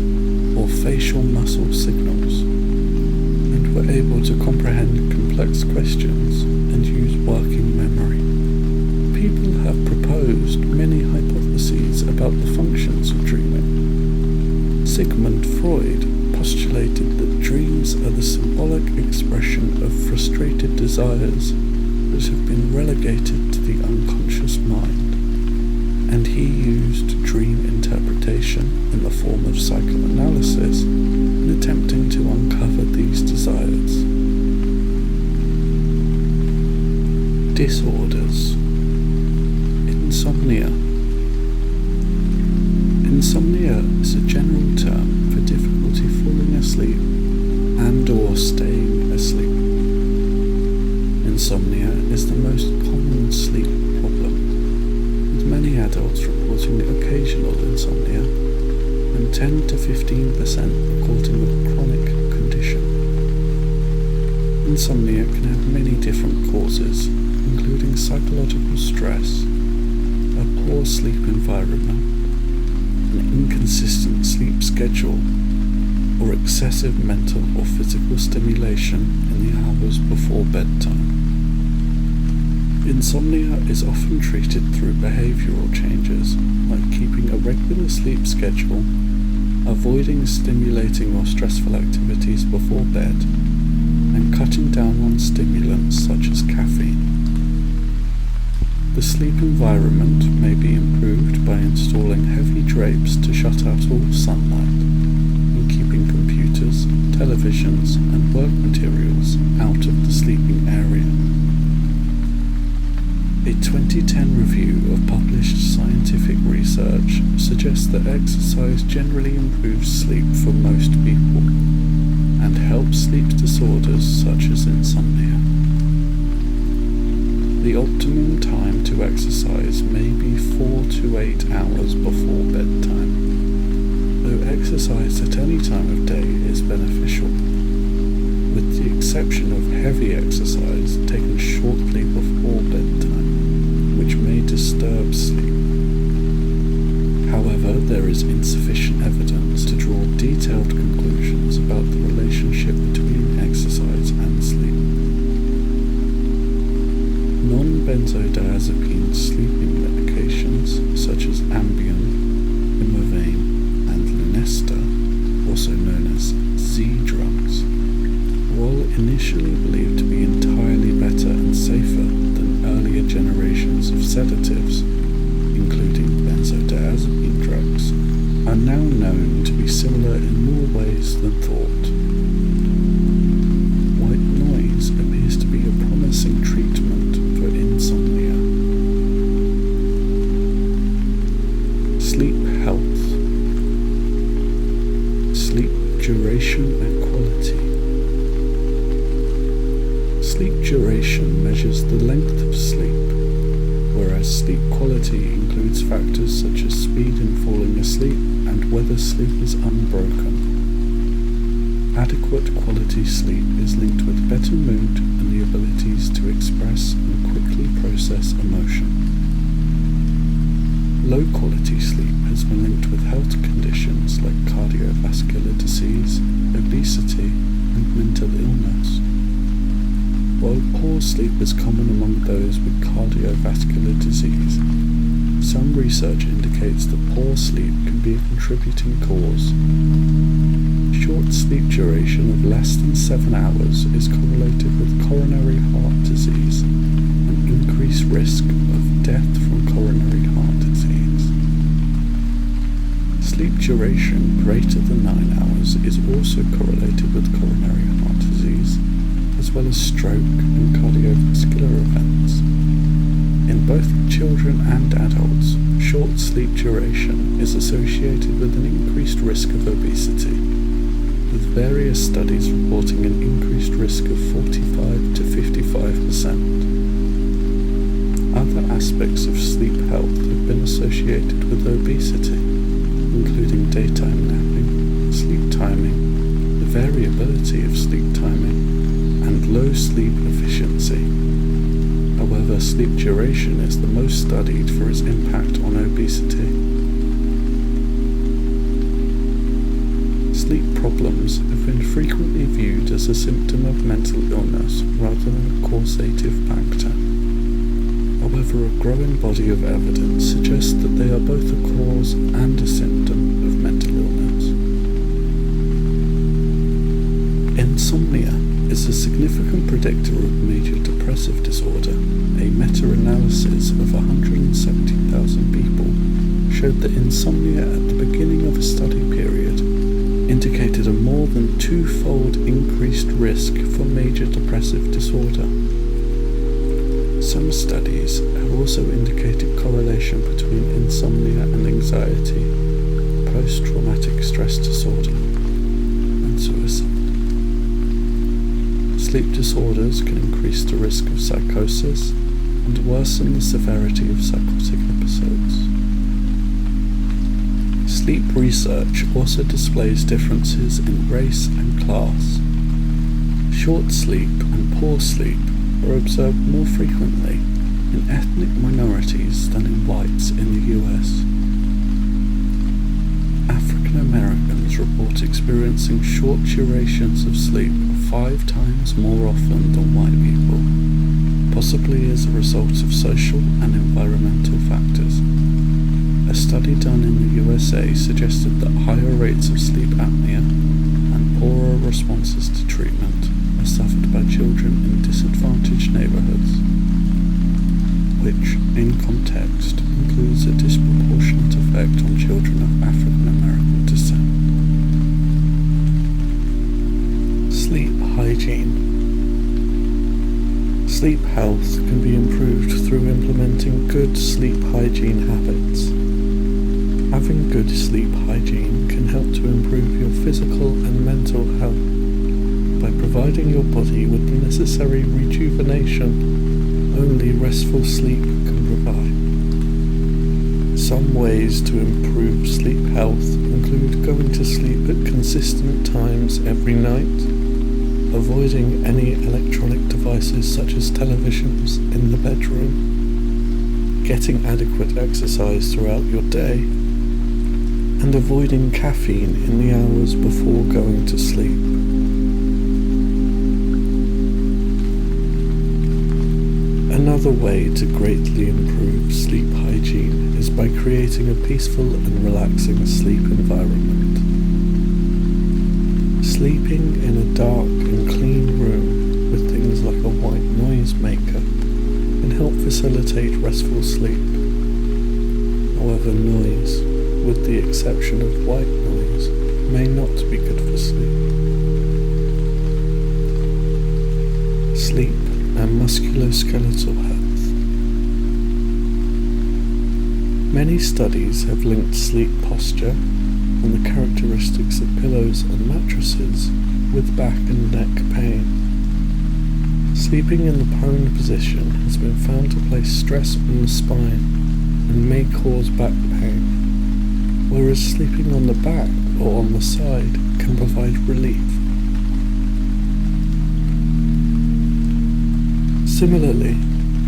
S1: or facial muscle signals, and were able to comprehend complex questions and use working memory. People have proposed many hypotheses about the functions of dreaming. Sigmund Freud postulated that dreams are the symbolic expression of frustrated desires that have been relegated to the unconscious mind, and he used dream interpretation in the form of psychoanalysis in attempting to uncover these desires. Disorders. Insomnia. Insomnia is a general term for difficulty falling asleep and/or staying asleep. Insomnia is the most common sleep and 10 to 15% reporting a chronic condition. Insomnia can have many different causes, including psychological stress, a poor sleep environment, an inconsistent sleep schedule, or excessive mental or physical stimulation in the hours before bedtime. Insomnia is often treated through behavioral changes, like keeping a regular sleep schedule, avoiding stimulating or stressful activities before bed, and cutting down on stimulants such as caffeine. The sleep environment may be improved by installing heavy drapes to shut out all sunlight, and keeping computers, televisions, and work materials out of the sleeping area. A 2010 review of published scientific research suggests that exercise generally improves sleep for most people and helps sleep disorders such as insomnia. The optimum time to exercise may be 4 to 8 hours before bedtime, though exercise at any time of day is beneficial, with the exception of heavy exercise taken shortly before bedtime, which may disturb sleep. However, there is insufficient evidence to draw detailed conclusions about the relationship between exercise and sleep. Non-benzodiazepine sleeping medications such as Ambien, Imovane, and Lunesta, also known as Z-drugs, while initially believed to be entirely better and safer than earlier generations of sedatives, including benzodiazepine drugs, are now known to be similar in more ways than thought. White noise appears to be a promising treatment for insomnia. Sleep health. Sleep duration and quality. Sleep duration measures the length of sleep, whereas sleep quality includes factors such as speed in falling asleep and whether sleep is unbroken. Adequate quality sleep is linked with better mood and the abilities to express and quickly process emotion. Low quality sleep has been linked with health conditions like cardiovascular disease, obesity, and mental illness. While poor sleep is common among those with cardiovascular disease, some research indicates that poor sleep can be a contributing cause. Short sleep duration of less than 7 hours is correlated with coronary heart disease and increased risk of death from coronary heart disease. Sleep duration greater than 9 hours is also correlated with coronary heart disease, as well as stroke and cardiovascular events. In both children and adults, short sleep duration is associated with an increased risk of obesity, with various studies reporting an increased risk of 45 to 55%. Other aspects of sleep health have been associated with obesity, including daytime napping, sleep timing, the variability of sleep timing, and low sleep efficiency. However, sleep duration is the most studied for its impact on obesity. Sleep problems have been frequently viewed as a symptom of mental illness rather than a causative factor. However, a growing body of evidence suggests that they are both a cause and a symptom of mental illness. Insomnia is a significant predictor of major depressive disorder. A meta-analysis of 170,000 people showed that insomnia at the beginning of a study period indicated a more than 2-fold increased risk for major depressive disorder. Some studies have also indicated correlation between insomnia and anxiety, post-traumatic stress disorder, and suicide. Sleep disorders can increase the risk of psychosis and worsen the severity of psychotic episodes. Sleep research also displays differences in race and class. Short sleep and poor sleep are observed more frequently in ethnic minorities than in whites in the US. African Americans report experiencing short durations of sleep 5 times more often than white people, possibly as a result of social and environmental factors. A study done in the USA suggested that higher rates of sleep apnea and poorer responses to treatment are suffered by children in disadvantaged neighborhoods, which, in context, includes a disproportionate effect on children of African American descent. Sleep hygiene. Sleep health can be improved through implementing good sleep hygiene habits. Having good sleep hygiene can help to improve your physical and mental health by providing your body with the necessary rejuvenation only restful sleep can provide. Some ways to improve sleep health include going to sleep at consistent times every night, avoiding any electronic devices such as televisions in the bedroom, getting adequate exercise throughout your day, and avoiding caffeine in the hours before going to sleep. Another way to greatly improve sleep hygiene is by creating a peaceful and relaxing sleep environment. Sleeping in a dark and clean room with things like a white noise maker can help facilitate restful sleep. However, noise, with the exception of white noise, may not be good for sleep. Sleep and musculoskeletal health. Many studies have linked sleep posture and the characteristics of pillows and mattresses with back and neck pain. Sleeping in the prone position has been found to place stress on the spine and may cause back pain, whereas sleeping on the back or on the side can provide relief. Similarly,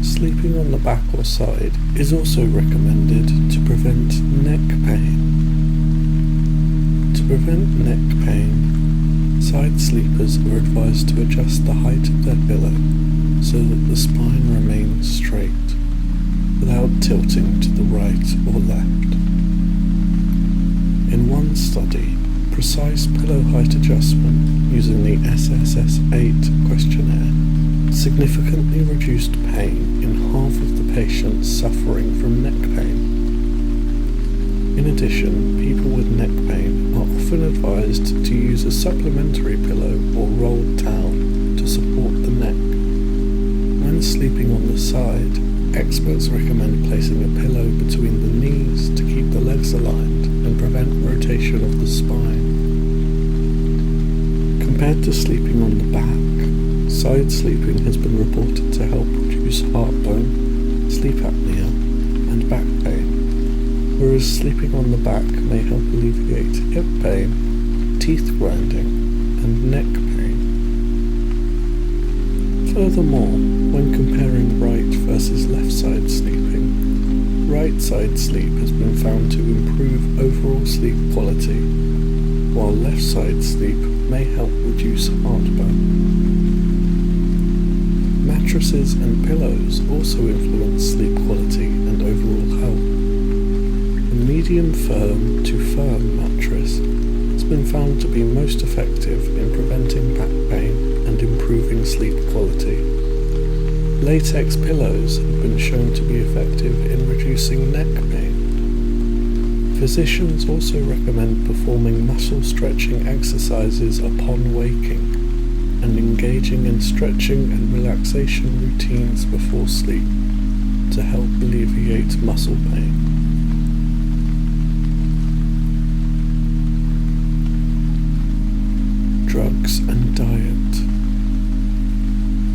S1: sleeping on the back or side is also recommended to prevent neck pain. To prevent neck pain, side sleepers are advised to adjust the height of their pillow so that the spine remains straight, without tilting to the right or left. In one study, precise pillow height adjustment using the SSS-8 questionnaire significantly reduced pain in half of the patients suffering from neck pain. In addition, people with neck pain are often advised to use a supplementary pillow or rolled towel to support the neck. When sleeping on the side, experts recommend placing a pillow between the knees to keep the legs aligned and prevent rotation of the spine. Compared to sleeping on the back, side sleeping has been reported to help reduce heartburn, sleep apnea, and back pain, whereas sleeping on the back may help alleviate hip pain, teeth grinding, and neck pain. Furthermore, when comparing right versus left side sleeping, right side sleep has been found to improve overall sleep quality, while left side sleep may help reduce heartburn. Mattresses and pillows also influence sleep quality and overall health. A medium firm to firm mattress has been found to be most effective in preventing back pain and improving sleep quality. Latex pillows have been shown to be effective in reducing neck pain. Physicians also recommend performing muscle stretching exercises upon waking and engaging in stretching and relaxation routines before sleep to help alleviate muscle pain. Drugs and diet.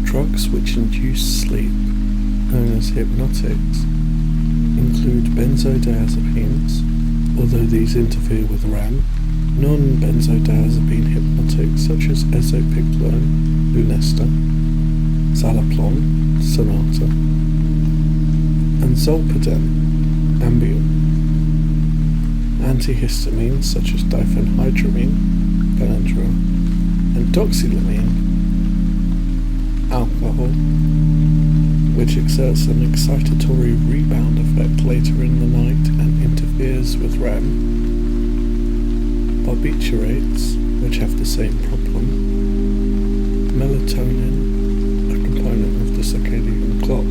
S1: Drugs which induce sleep, known as hypnotics, include benzodiazepines, Although these interfere with REM, non-benzodiazepine hypnotics such as ezopiclone, Lunesta, Zaloplon, Sonata, and Zolpidem, Ambien. Antihistamines such as diphenhydramine, Benadryl, and doxylamine, alcohol, which exerts an excitatory rebound effect later in the night and interferes with REM, barbiturates, which have the same problem, melatonin, a component of the circadian clock,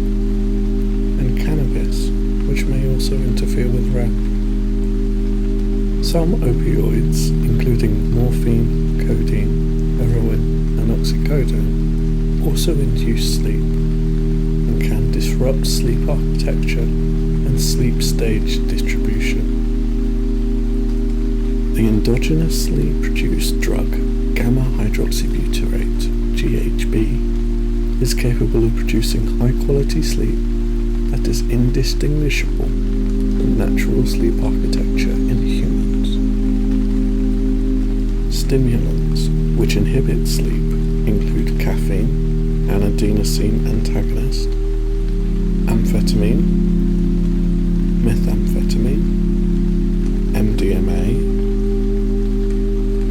S1: and cannabis, which may also interfere with REM. Some opioids, including morphine, codeine, heroin, and oxycodone, also induce sleep and can disrupt sleep architecture and sleep stage distribution. The endogenously produced drug gamma hydroxybutyrate, GHB, is capable of producing high-quality sleep that is indistinguishable from natural sleep architecture in humans. Stimulants which inhibit sleep include caffeine, an adenosine antagonist, amphetamine, methamphetamine, MDMA,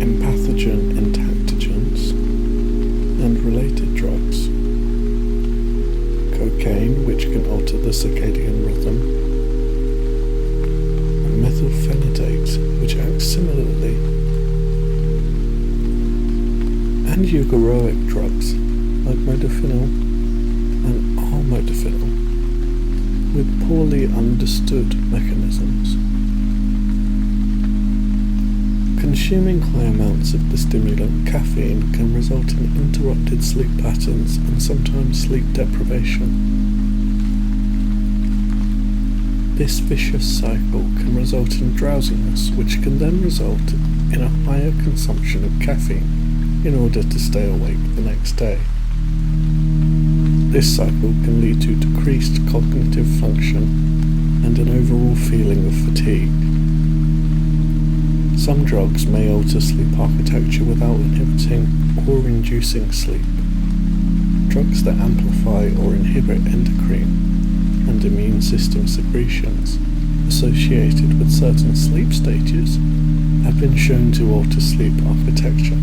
S1: empathogen entactogens, and related drugs. Cocaine, which can alter the circadian rhythm, and methylphenidate, which acts similarly, and eugeroic drugs like modafinil and armodafinil with poorly understood mechanisms. Consuming high amounts of the stimulant caffeine can result in interrupted sleep patterns and sometimes sleep deprivation. This vicious cycle can result in drowsiness, which can then result in a higher consumption of caffeine in order to stay awake the next day. This cycle can lead to decreased cognitive function and an overall feeling of fatigue. Some drugs may alter sleep architecture without inhibiting or inducing sleep. Drugs that amplify or inhibit endocrine and immune system secretions associated with certain sleep stages have been shown to alter sleep architecture.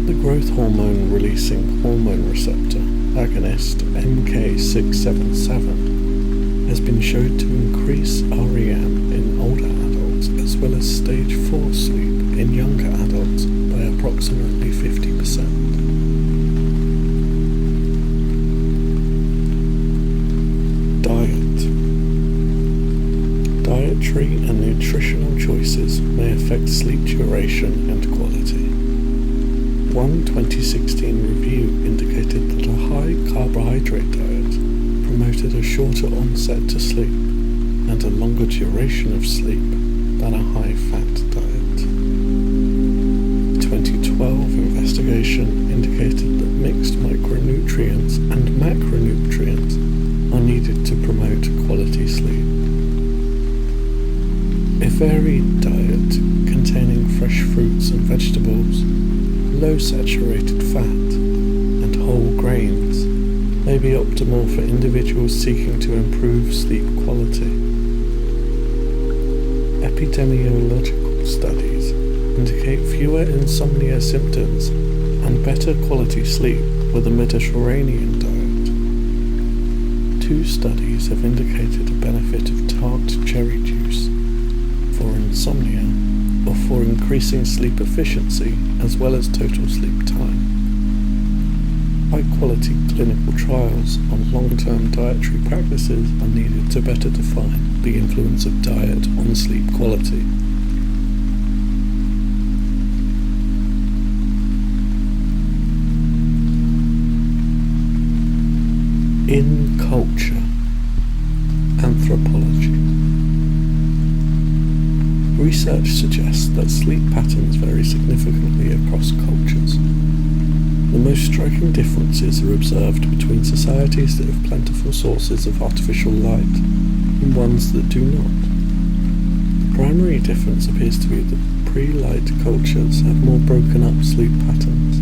S1: The growth hormone releasing hormone receptor agonist MK677 has been shown to increase REM in older adults as well as stage 4 sleep in younger adults by approximately 50%. Dietary and nutritional choices may affect sleep duration and quality. One 2016 review indicated that a high carbohydrate diet promoted a shorter onset to sleep and a longer duration of sleep than a high fat diet. The 2012 investigation indicated that mixed micronutrients and macronutrients are needed to promote quality sleep. A varied diet containing fresh fruits and vegetables, low saturated fat, and whole grains may be optimal for individuals seeking to improve sleep quality. Epidemiological studies indicate fewer insomnia symptoms and better quality sleep with a Mediterranean diet. 2 studies have indicated a benefit of tart cherry juice for insomnia or for increasing sleep efficiency as well as total sleep time. High-quality clinical trials on long-term dietary practices are needed to better define the influence of diet on sleep quality. In culture, anthropology. Research suggests that sleep patterns vary significantly across cultures. The most striking differences are observed between societies that have plentiful sources of artificial light and ones that do not. primary difference appears to be that pre-light cultures have more broken up sleep patterns.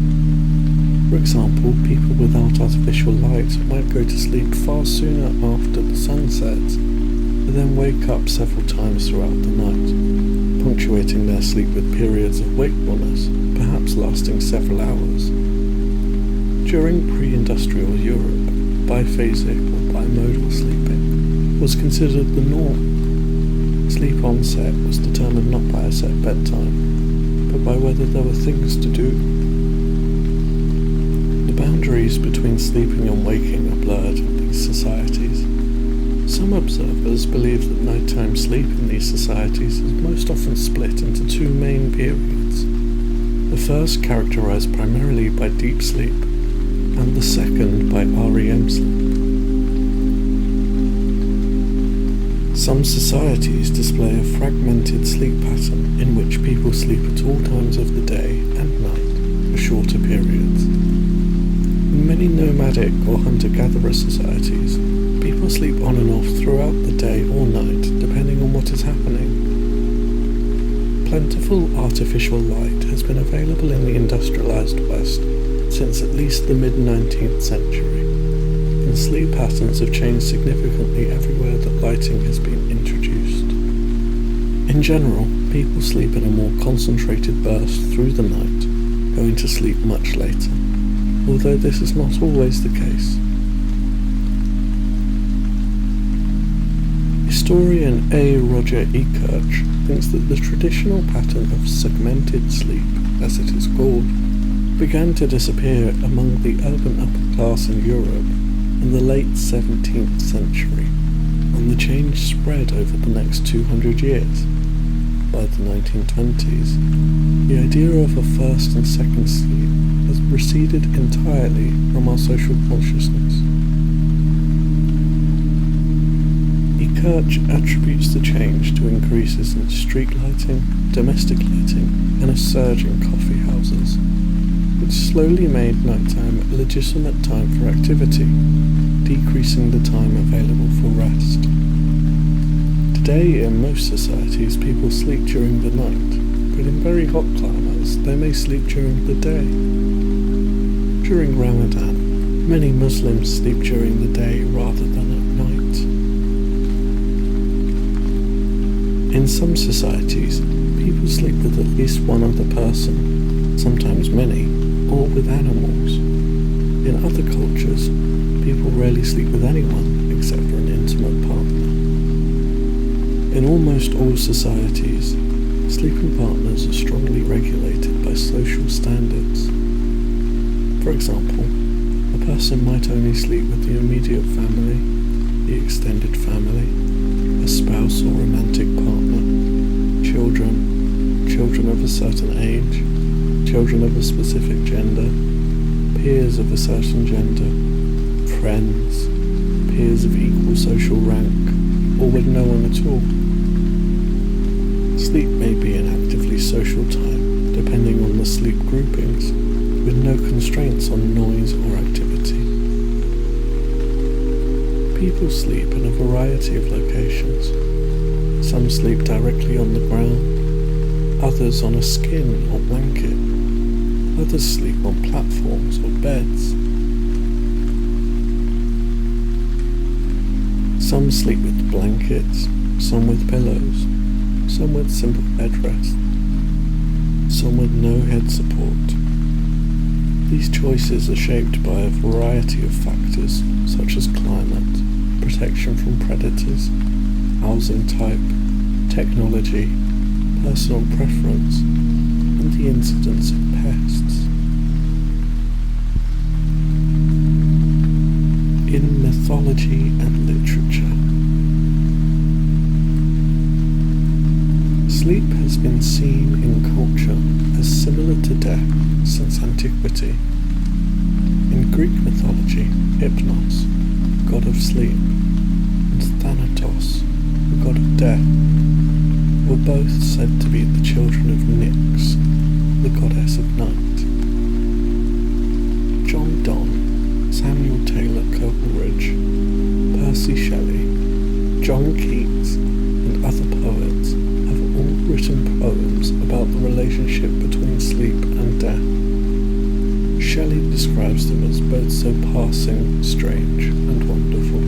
S1: For example, people without artificial light might go to sleep far sooner after the sun sets, but then wake up several times throughout the night, punctuating their sleep with periods of wakefulness, perhaps lasting several hours. During pre-industrial Europe, biphasic or bimodal sleeping was considered the norm. Sleep onset was determined not by a set bedtime, but by whether there were things to do. The boundaries between sleeping and waking are blurred in these societies. Some observers believe that nighttime sleep in these societies is most often split into two main periods. The first characterized primarily by deep sleep, and the second by REM sleep. Some societies display a fragmented sleep pattern in which people sleep at all times of the day and night for shorter periods. In many nomadic or hunter-gatherer societies, people sleep on and off throughout the day or night depending on what is happening. Plentiful artificial light has been available in the industrialized West since at least the mid-19th century, and sleep patterns have changed significantly everywhere that lighting has been introduced. In general, people sleep in a more concentrated burst through the night, going to sleep much later, although this is not always the case. Historian A. Roger E. Kirch thinks that the traditional pattern of segmented sleep, as it is called, began to disappear among the urban upper class in Europe in the late 17th century, and the change spread over the next 200 years. By the 1920s, the idea of a first and second sleep has receded entirely from our social consciousness. Kirch attributes the change to increases in street lighting, domestic lighting, and a surge in coffee houses, which slowly made nighttime a legitimate time for activity, decreasing the time available for rest. Today, in most societies, people sleep during the night, but in very hot climates, they may sleep during the day. During Ramadan, many Muslims sleep during the day rather than at night. In some societies, people sleep with at least one other person, sometimes many, or with animals. In other cultures, people rarely sleep with anyone except for an intimate partner. In almost all societies, sleeping partners are strongly regulated by social standards. For example, a person might only sleep with the immediate family, the extended family, a spouse or romantic partner, children of a certain age, children of a specific gender, peers of a certain gender, friends, peers of equal social rank, or with no one at all. Sleep may be an actively social time, depending on the sleep groupings, with no constraints on noise or activity. People sleep in a variety of locations. Some sleep directly on the ground, others on a skin or blanket, others sleep on platforms or beds. Some sleep with blankets, some with pillows, some with simple bed rest, some with no head support. These choices are shaped by a variety of factors such as climate, protection from predators, housing type, technology, personal preference, and the incidence of pests. In mythology and literature, sleep has been seen in culture as similar to death since antiquity. In Greek mythology, Hypnos, god of sleep, and Thanatos, the god of death, were both said to be the children of Nyx, the goddess of night. John Donne, Samuel Taylor Coleridge, Percy Shelley, John Keats, and other poets have so passing, strange, and wonderful.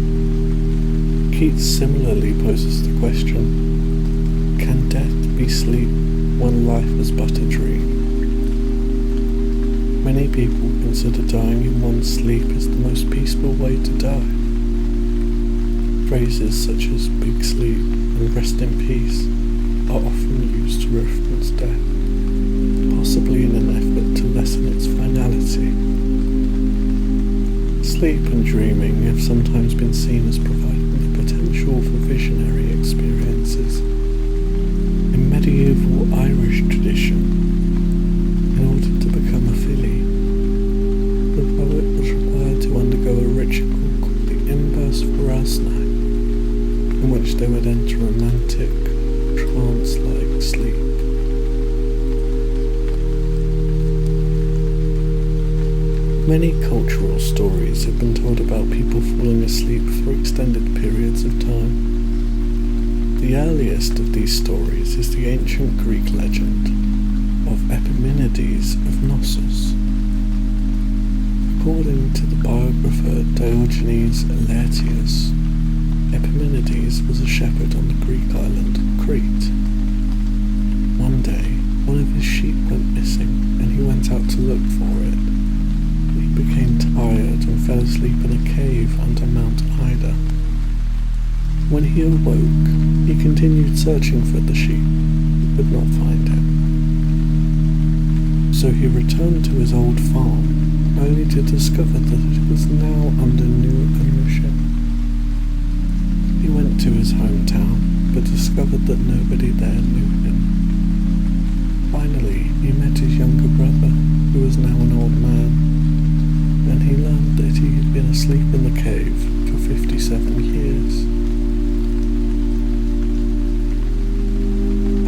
S1: Keats similarly poses the question, can death be sleep when life is but a dream? Many people consider dying in one's sleep as the most peaceful way to die. Phrases such as big sleep and rest in peace are often used to reference death, possibly in an effort to lessen its finality. Sleep and dreaming have sometimes been seen as providing the potential for visionary experiences. In medieval Irish tradition, in order to become a filly, the poet was required to undergo a ritual called the Imbas Forasna, in which they would enter a romantic, trance-like sleep. Many cultural stories have been told about people falling asleep for extended periods of time. The earliest of these stories is the ancient Greek legend of Epimenides of Knossos. According to the biographer Diogenes Laertius, Epimenides was a shepherd on the Greek island Crete. One day, one of his sheep went missing, and he went out to look for it. He became tired and fell asleep in a cave under Mount Ida. When he awoke, he continued searching for the sheep, but could not find him. So he returned to his old farm, only to discover that it was now under new ownership. He went to his hometown, but discovered that nobody there knew him. Finally, he met his younger brother, who was now an old man, and he learned that he had been asleep in the cave for 57 years.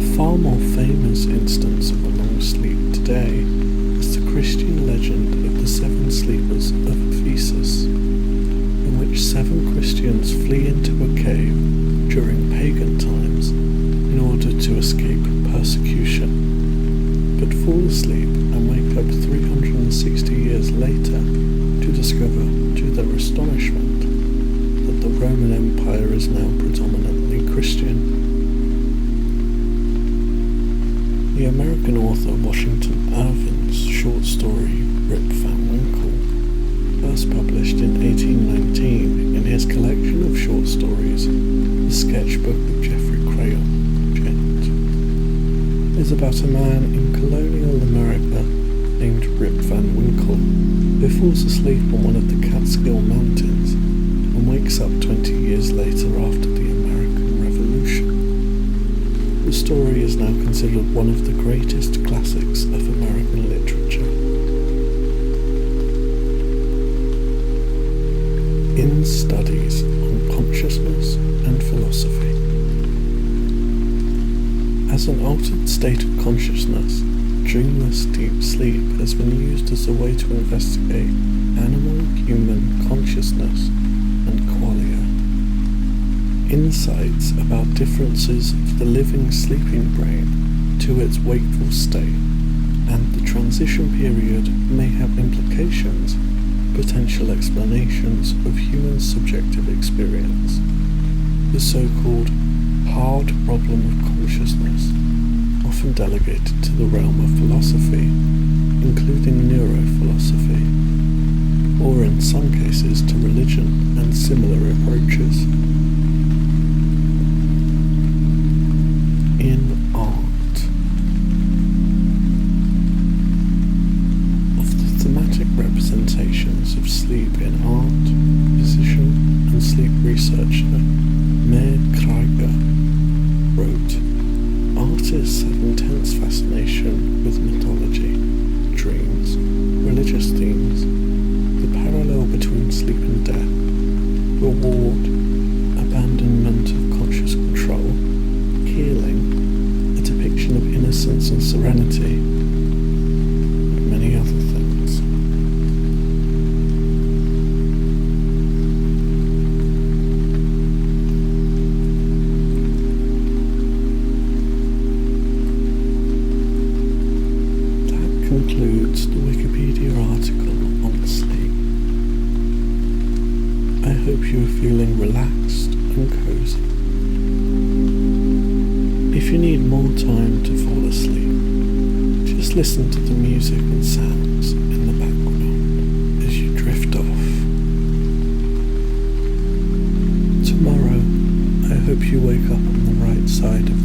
S1: A far more famous instance of a long sleep today is the Christian legend of the 7 sleepers of Ephesus, in which 7 Christians flee into a cave during pagan times in order to escape persecution, but fall asleep and wake up 360 years later to discover, to their astonishment, that the Roman Empire is now predominantly Christian. The American author Washington Irving's short story Rip Van Winkle, first published in 1819 in his collection of short stories, The Sketchbook of Geoffrey Crayon, Gent, is about a man in colonial America named Rip Van Winkle who falls asleep on one of the Catskill Mountains and wakes up 20 years later after the American Revolution. The story is now considered one of the greatest classics of American literature. In Studies on Consciousness and Philosophy. As an altered state of consciousness, dreamless deep sleep has been used as a way to investigate animal-human consciousness and qualia. Insights about differences of the living sleeping brain to its wakeful state and the transition period may have implications, potential explanations of human subjective experience. The so-called hard problem of consciousness, often delegated to the realm of philosophy, including neurophilosophy, or in some cases to religion and similar approaches. In art. Of the thematic representations of sleep in art, physician and sleep researcher Meir Krieger wrote, "Artists have intense fascination with mythology, dreams, religious themes, the parallel between sleep and death, reward, you are feeling relaxed and cozy. If you need more time to fall asleep, just listen to the music and sounds in the background as you drift off. Tomorrow, I hope you wake up on the right side of